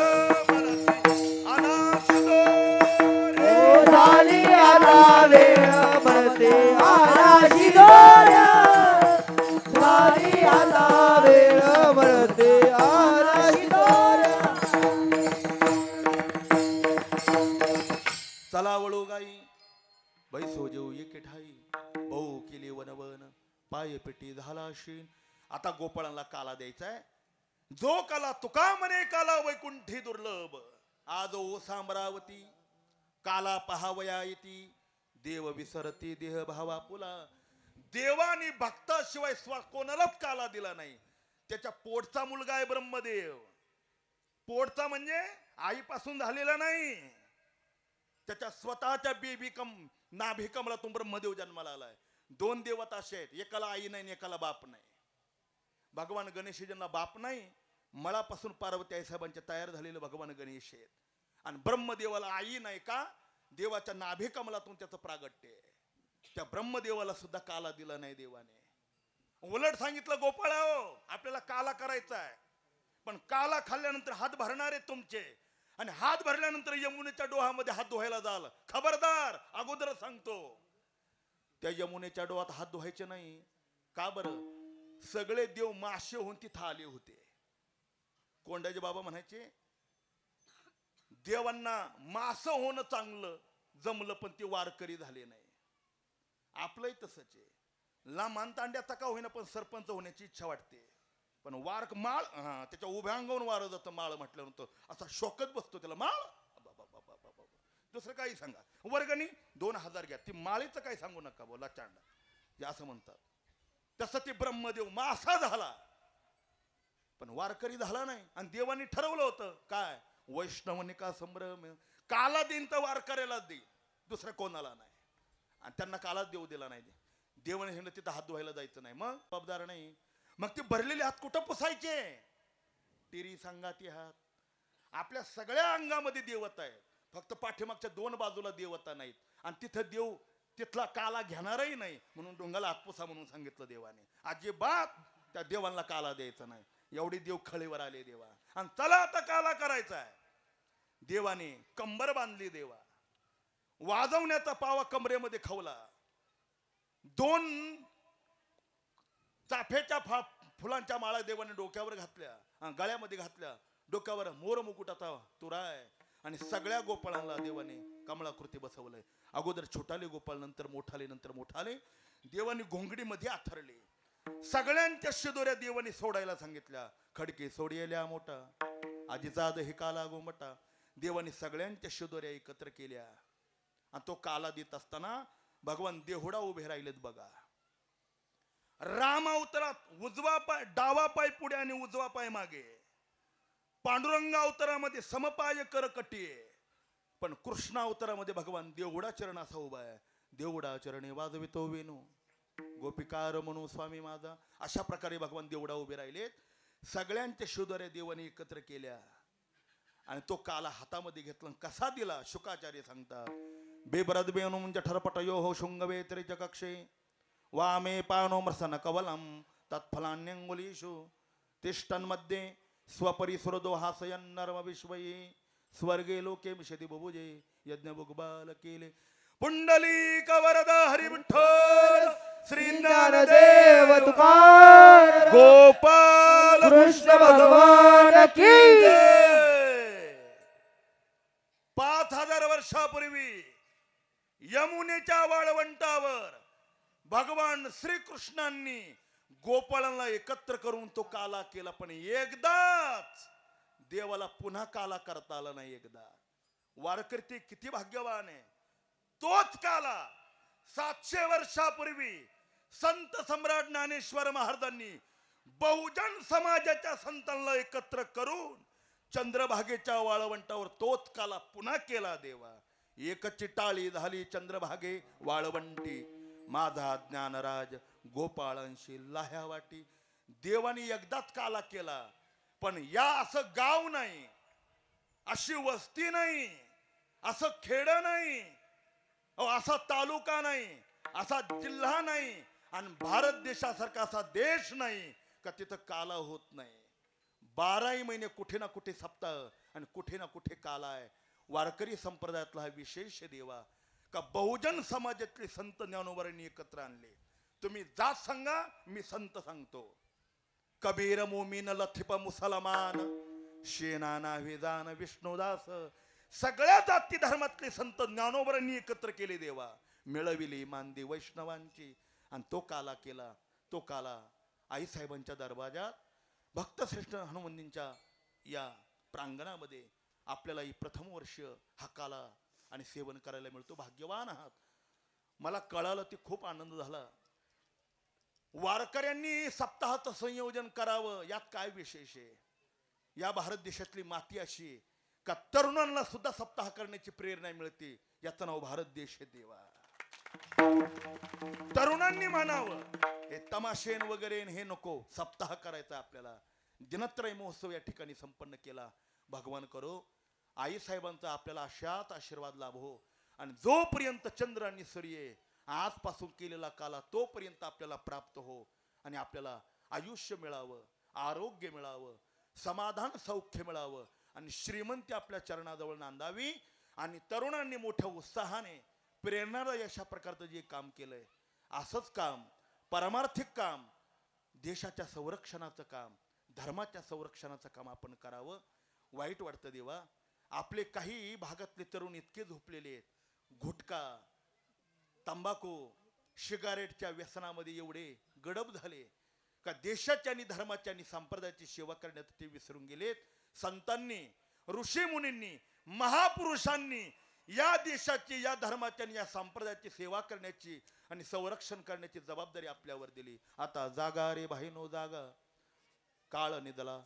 म्हणती अनाश दोऱ्या. झाली आता वेळ म्हणते अनाशी दोऱ्या. झाली आता वेळ म्हणते अनाशी दोऱ्या. चला वळू गाई बैसो जेऊ एके ठाई, भाऊ केली वनवन पाय पेटी झाला शीन. आता गोपाळांना काला द्यायचाय. जो काला तुका म्हणे काला वैकुंठी दुर्लभ. आज ओसा अमरावती काला पहावया येती. देव विसरती देह भावा पुला. देवानी भक्ताशिवाय कोणालाच काला दिला नाही. त्याच्या पोटचा मुलगा आहे ब्रह्मदेव. पोटचा म्हणजे आईपासून झालेला नाही. त्याच्या स्वतःच्या नाभी कमलातून ब्रह्मदेव जन्माला आलाय. 2 देवता असे आहेत, एकाला आई नाही एकाला बाप नाही. भगवान गणेश ज्यांना बाप नाही, मळापासून पार्वती आई साहेबांचे तयार झालेले भगवान गणेश आहेत. आणि ब्रह्मदेवाला आई नाही का, देवाच्या नाभी कमलातून त्याचं प्रागट्य आहे. त्या ब्रह्मदेवाला सुद्धा काला दिला नाही देवाने. उलट सांगितलं, गोपाळाओ आपल्याला काला करायचा आहे, पण काला खाल्ल्यानंतर हात भरणार आहेत तुमचे. आणि हात भरल्यानंतर यमुनेच्या डोहामध्ये हात धुवायला जाल, खबरदार अगोदर सांगतो. त्या यमुनेच्या डोहात हात धुवायचे नाही. का बरं? सगळे देव मासे होऊन तिथं आले होते. कोंडाजी बाबा म्हणायचे, देवांना मास होणं चांगलं जमलं, पण ते वारकरी झाले नाही. आपलंही तसंच आहे. लांब तांड्याचा का होईना, पण सरपंच होण्याची इच्छा वाटते. पण वारक माळ, त्याच्या उभ्या अंगावून वार जातं. माळ म्हटल्यानंतर असा शोकत बसतो त्याला. माळ दुसरं काही सांगा, वर्गणी 2000 घ्या, ती माळीचं काही सांगू नका बोला चांडा, असं म्हणतात. तसं ते ब्रह्मदेव मासा झाला. वारकरी झाला नाही आणि देवाने ठरवलं होतं काय वैष्णवनिका संभ्रम काला देईन तर वारकऱ्याला दे दुसऱ्या कोणाला नाही आणि त्यांना कालाच देऊ दिला नाही देवाने सांगितलं तिथं हात धुवायला जायचं नाही मग जबाबदार नाही मग ते भरलेले हात कुठं पुसायचे टिरी संगाती हात आपल्या सगळ्या अंगामध्ये देवता आहे फक्त पाठीमागच्या 2 बाजूला देवता नाहीत आणि तिथं देव तिथला काला घेणारही नाही म्हणून डोंगाला हात पुसा म्हणून सांगितलं देवाने अजिबात त्या देवांना काला द्यायचा नाही एवढी देव खळीवर आले देवा आणि चला आता काला करायचा आहे देवाने कंबर बांधली देवा वाजवण्याचा पावा कमरेमध्ये खवला 2 चाफ्याच्या फुलांच्या माळा देवाने डोक्यावर घातल्या गळ्यामध्ये घातल्या डोक्यावर मोर मुकुटाचा तुराय आणि सगळ्या गोपाळांना देवाने कमळाकृती बसवलंय अगोदर छोटाले गोपाळ नंतर मोठाले देवाने घोंगडीमध्ये आथरले सगळ्यांच्या शिदोऱ्या देवाने सोडायला सांगितल्या खडके सोडियल्या मोठा आजीचा हे काला गोमटा देवाने सगळ्यांच्या शिदोऱ्या एकत्र केल्या आणि तो काला देत असताना भगवान देहुडा उभे राहिलेत बघा राम अवतारात उजवा पाय डावा पाय पुढे आणि उजवा पाय मागे पांडुरंग अवतारामध्ये समपाय करकटी पण कृष्ण अवतारामध्ये भगवान देवडा चरण असा उभा आहे देवडा चरणे वाजवितो वेणू गोपिकार म्हणू स्वामी माझा अशा प्रकारे भगवान देवडा उभे राहिलेत सगळ्यांच्या शिदोऱ्या देवाने एकत्र केल्या आणि तो काला हातामध्ये घेतला कसा दिला शुकाचार्य सांगतात बेबरद बेणू म्हणजे ठरपटयो हो शुंगवे त्रिच कक्षे वामे पानो मर्सन कवलम तत्फलान्यंगुलीषु तिष्ठन्मध्ये स्वपरिसुरदो हासयन् नर्म विश्वये स्वर्गे लोके मिषति बुभुजे यज्ञ बुगबाल केले पुंडलिक वरद हरि विठ्ठल श्री ज्ञानदेव तुकार गोपाल कृष्ण भगवान की जय. 5000 वर्षापूर्वी यमुनेच्या वाळवंटावर भगवान श्रीकृष्णांनी गोपाळांना एकत्र करून तो काला केला पण एकदाच देवाला पुन्हा काला करता आला नाही एकदा वारकरी किती भाग्यवान आहे तोच काला 700 वर्षापूर्वी संत सम्राट ज्ञानेश्वर महाराजांनी बहुजन समाजाच्या संतांना एकत्र करून चंद्रभागेच्या वाळवंटावर तोच काला पुन्हा केला देवा एकची टाळी झाली चंद्रभागे वाळवंटी माझा ज्ञानराज गोपाळांशी लाह्या वाटी देवाने एकदाच काला केला पण या असं गाव नाही अशी वस्ती नाही असं खेड नाही असा तालुका नाही असा जिल्हा नाही आणि भारत देशासारखा असा देश नाही का तिथं काला होत नाही 12 महिने कुठे ना कुठे सप्ताह आणि कुठे ना कुठे काला आहे वारकरी संप्रदायातला हा विशेष देवा का बहुजन समाजातले संत ज्ञानोबांनी एकत्र आणले तुम्ही जात सांगा मी संत सांगतो कबीर मोमीन लथिप मुसलमान शेनाना वेदान विष्णुदास सगळ्या जाती धर्मातले संत ज्ञानोबांनी एकत्र केले देवा मिळविली मानदी वैष्णवांची आणि तो काला केला तो काला आई साहेबांच्या दरवाजात भक्तश्रेष्ठ हनुमंतींच्या या प्रांगणामध्ये आपल्याला ही प्रथम वर्ष हा काला आणि सेवन करायला मिळतो भाग्यवान आहात मला कळालं ते खूप आनंद झाला वारकऱ्यांनी सप्ताहाचं संयोजन करावं यात काय विशेष आहे या भारत देशातली माती अशी का तरुणांना सुद्धा सप्ताह करण्याची प्रेरणा मिळते याचं नाव भारत देश आहे देवा तरुणांनी म्हणावं हे तमाशेन वगैरे हे नको सप्ताह करायचा आपल्याला दिनत्रय महोत्सव या ठिकाणी संपन्न केला भगवान करो आई साहेबांचा आपल्याला अशाच आशीर्वाद लाभो आणि जोपर्यंत चंद्र आणि सूर्य आजपासून केलेला काला तोपर्यंत आपल्याला प्राप्त हो आणि आपल्याला आयुष्य मिळावं आरोग्य मिळावं समाधान सौख्य मिळावं आणि श्रीमंती आपल्या चरणाजवळ नांदावी आणि तरुणांनी मोठ्या उत्साहाने प्रेरणादायी अशा प्रकारचं जे काम केलंय असंच काम परमार्थिक काम देशाच्या संरक्षणाचं काम धर्माच्या संरक्षणाचं काम आपण करावं वाईट वाटतं देवा आपले काही भागातले तरुण इतके झोपलेले आहेत गुटखा तंबाखू सिगारेटच्या व्यसनामध्ये एवढे गडप झाले का देशाच्या आणि धर्माच्या आणि संप्रदायाची सेवा करण्यात ते विसरून गेलेत संतांनी ऋषी मुनींनी महापुरुषांनी या देशाची या धर्माची आणि या संप्रदायाची सेवा करण्याची आणि संरक्षण करण्याची जबाबदारी आपल्यावर दिली आता जागा रे भाईनो जागा काळ निदला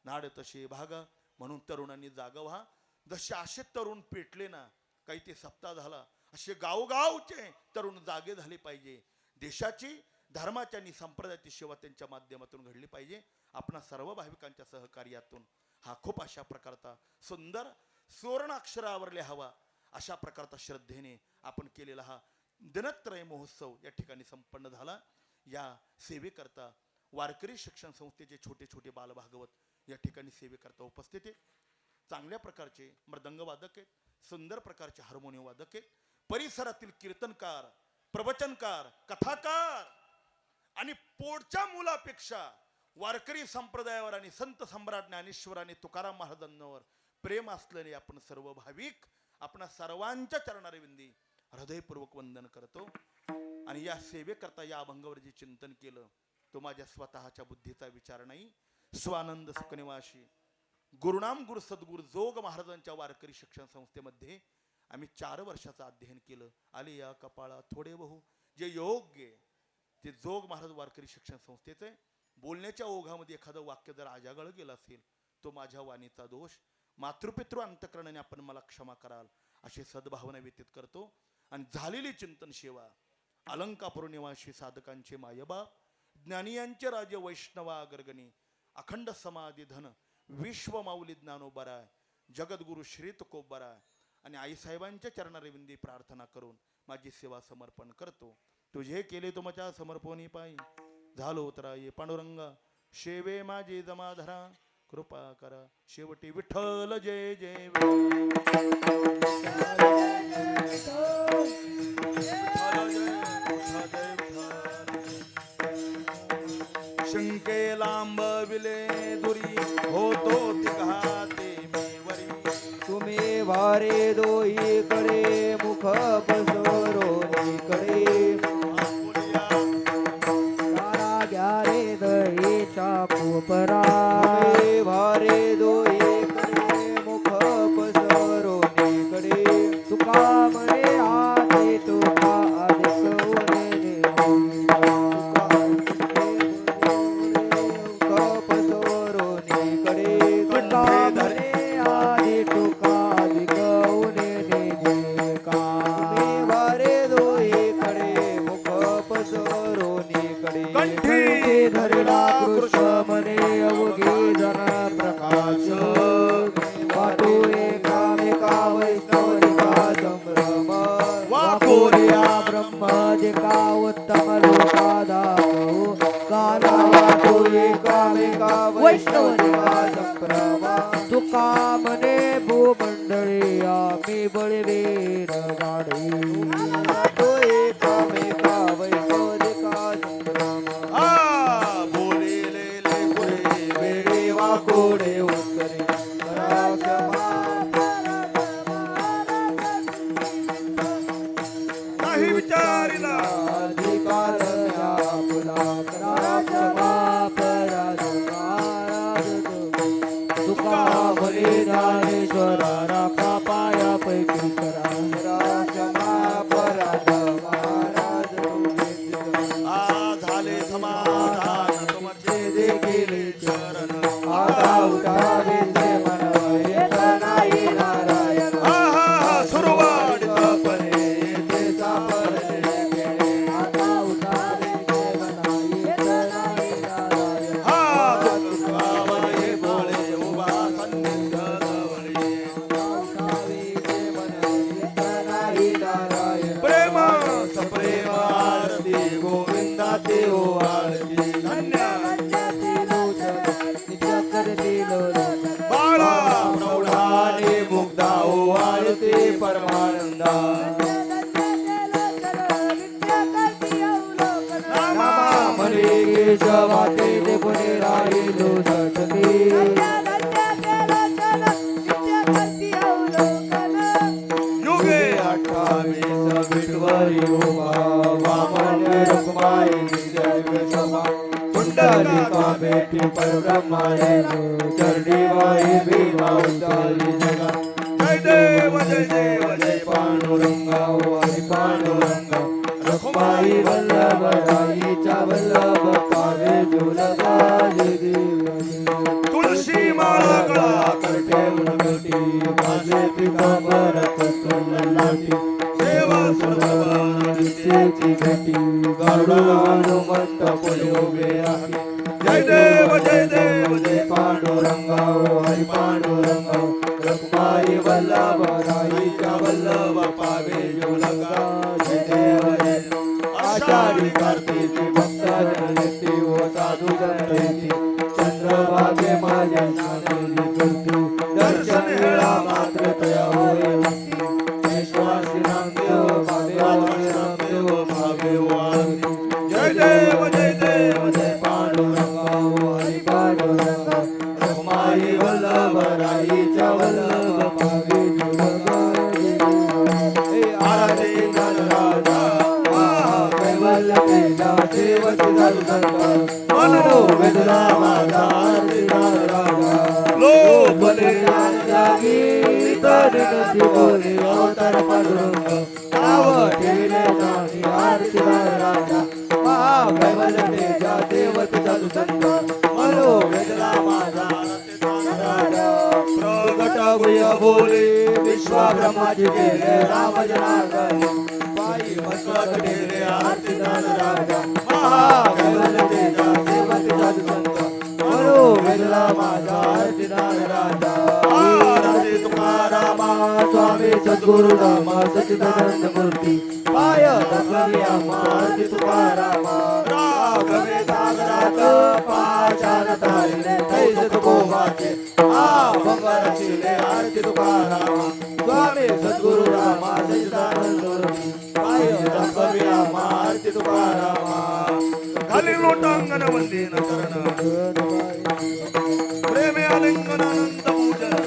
नाड तसे भागा. म्हणून तरुणांनी जागा व्हा. जसे असे तरुण पेटले ना, काही ते सप्ताह झाला, असे गावगावचे तरुण जागे झाले पाहिजे. देशाची, धर्माच्या आणि संप्रदायाची सेवा त्यांच्या माध्यमातून घडली पाहिजे. आपणा सर्व भाविकांच्या सहकार्यातून हा खूप अशा प्रकारचा सुंदर सुवर्ण अक्षरावर लिहावा अशा प्रकारचा श्रद्धेने आपण केलेला हा दिनत्रय महोत्सव या ठिकाणी संपन्न झाला. या सेवेकरता वारकरी शिक्षण संस्थेचे छोटे छोटे बालभागवत या ठिकाणी सेवेकरता उपस्थित आहेत. चांगल्या प्रकारचे मृदंग वादक आहेत, सुंदर प्रकारचे हार्मोनियम वादक आहेत, परिसरातील कीर्तनकार, प्रवचनकार, कथाकार आणि पोटच्या मुलापेक्षा वारकरी संप्रदायावर आणि संत सम्राट ज्ञानेश्वर आणि तुकाराम महाराजांवर प्रेम असलेले आपण सर्व भाविक आपणा सर्वांच्या चरणारविंदी हृदयपूर्वक वंदन करतो. आणि या सेवेकरता या अभंगावर जे चिंतन केलं तो माझ्या स्वतःच्या बुद्धीचा विचार नाही. स्वानंद सुखनिवासी गुरुनाम गुरु सद्गुरु जोग महाराजांच्या वारकरी शिक्षण संस्थेमध्ये आम्ही 4 वर्षाचं अध्ययन केलं. आले या कपाळा थोडे बहु जे योग्य ते जोग महाराज वारकरी शिक्षण संस्थेचे. बोलण्याच्या ओघामध्ये एखादं वाक्य जर आजागळ गेलं असेल तो माझ्या वाणीचा दोष. मातृपितृ अंतकरणाने आपण मला क्षमा कराल अशी सद्भावना व्यतीत करतो. आणि झालेली चिंतन सेवा अलंकापूर निवासी साधकांचे मायबाप, ज्ञानियांचे राजे वैष्णवा गर्गणी, अखंड समाधी धन विश्व माऊली ज्ञानोबराय, जगद्गुरु श्री तुकोबराय आणि आईसाहेबांच्या चरणारविंदी प्रार्थना करून माझी सेवा समर्पण करतो. तुझे केले तुमच्या समर्पणी पायी झालो उतरा ये पांडुरंगा, शेवे माझे जमाधरा कृपा करा. शेवटी विठ्ठल जय जय शंके लांब विले दुरी होतो तिघाते मेवरी. तुम्ही वारे दोही कडे मुख पसरोनी कडे तारा घ्या रे दहीच्या कोपरा. तुम्ही वारे दोही कडे मुख पसरोनी कडे तुका म्हणे आदि तुका अधिक उरे देवी. पसरोनी कडे तुका म्हणे आदि तुका अधिक उरे देवी का. तुम्ही वारे दोही कडे मुख पसरोनी कडे कंठी धरला कृष्ण म्हणे अवघी जन प्रकाश. वाटू एकामेका वैष्णविका संभ्रम. वाकोर्या ब्रह्मदिका उत्तम लोका दाखवू. काला वाटू एकामेका वैष्णविका संभ्रम. तुका म्हणे भूमंडळी आम्ही बळवीर गाडी. वाटू एकामेका वैष्णविका संभ्रम. बोलेले गुरे वेळी वाकोडे उत्तरे नाही विचारिला अधिकार आपला तुका म्हणे ज्ञानेश्वरा राखा पाया पैकी करा. झाले समाधान तुमचे देखील चरण. सुरुवात प्रेम सप्रेम आरती गोविंदा देव आरती धन्य बाळा प्रौढाने मुग्धा ओ आरती परमानंदा. म्हणे केशवाते ते पुणे राहिलो सतती. युगे 28 विठवरी उभा वामन रुक्माई निजविषमा. कुंडलिका बेटी परब्रह्माने चरणी वाई भीमा उतारी जगा. जय देव जय देव जय पांडुरंगा वाई पांडुरंगा रुक्माई वल्लभ राईच्या वल्लभ पावे झुलगा जय देव तुळशी माळा गळा करते उनगटी माझे पितांबर तुला लाटी देवा सर्व निश्चयची भेटी गरुड हनुमंत पुढे उभे आहे जय देव जय देव जय पांडुरंगा ओ हरी पांडुरंगा रखमाई वल्लभ राईच्या वल्लभ पावे झुलगा जय देव जय देव. आषाढी कार्तिकी भक्तजन येते ओ साधू संत येते चंद्रभागे माझ्या नामेली करते दर्शन वेळा मात्र तया होय भक्ती विश्वासी नामदेव भावे भावे वाळती जय देव जय देव जय पांडुरंगा ओ हरी पांडुरंगा रखमाई वल्लभ राईच्या वल्लभ पावे झुलगा जय देव. हे आराधे राजा कैवल्य तेजा सेवती झालू संत मनो वेदना माझा आरती राजा लोपले जागी तर नदी बोले अवतार पांडुरंग नाव ठेविले जाणी आरती राजा महाकैवल्य तेजा सेवती झालू संत मनो वेदना माझा आरती राजा प्रगट गुह्य बोले विश्वा ब्रह्माची केले राम जनार्दन पायी मस्तक ठेवले आरती राजा महाकैवल्य तेजा सेवती झालू संत मनो वेदना माझा आरती राजा आरती तुकारामा स्वामी सद्गुरु रामा सच्चिदानंद मूर्ती पाय दर्शनी आरती तुकारामा राघवे सागरात पाचान तारिले तैस तुकोबाचे भंगार शिले आरती तुकारामा स्वामी सद्गुरु रामा सच्चिदानंद मूर्ती पाय दर्शनी आरती तुकारामा खाली लोटांगण वंदन करण प्रेमे आलिंगनानंद पूजन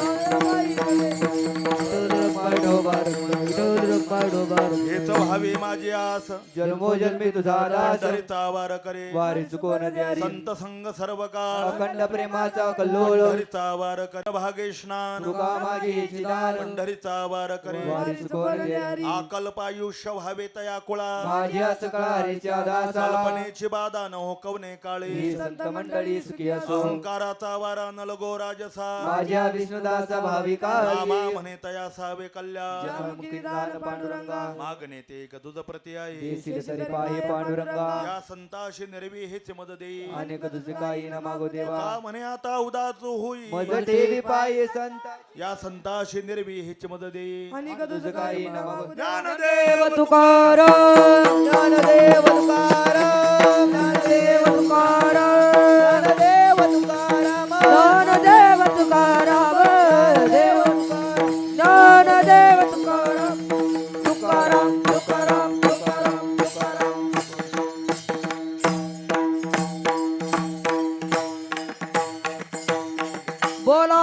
हेच व्हावे माझी आस जन्मोजन्मी तुझा दास धरिता वार करे वारी चुकोन द्यारी संत संग सर्व काळ अखंड प्रेमाचा कल्लोळ धरिता वार करे भागे स्नान तुका माझी चिदान पंढरीचा वार करे वारी चुकोन द्यारी आकल्पायुष्य व्हावे तया कुळा माझ्या सकळारीच्या दासा कल्पनेची बाधा न हो कवने काळे ही संत मंडळी सुखी असो अहंकाराचा वारा न लगो राजसा माझ्या विष्णुदासा भाविका रामा म्हणे तया सावे कल्याण जन्ममुक्तीदान पांडुरंगा मागणे ते एक तुझ प्रती आहे देशील सरी पाहे पांडुरंगा या संताशी निर्वी हेच मद दे अनेक तुझे काही न मागो देवा का म्हणे आता उदाच होई मज ठेवी पाये संत या संताशी निर्वी हेच मद दे अनेक तुझे काही न मागो ज्ञानदेव तुकाराम ज्ञानदेव तुकाराम ज्ञानदेव तुकाराम ज्ञानदेव तुकाराम ज्ञानदेव तुकाराम देव ज्ञानदेव तुकाराम तुकाराम तुकाराम तुकाराम तुकाराम बोला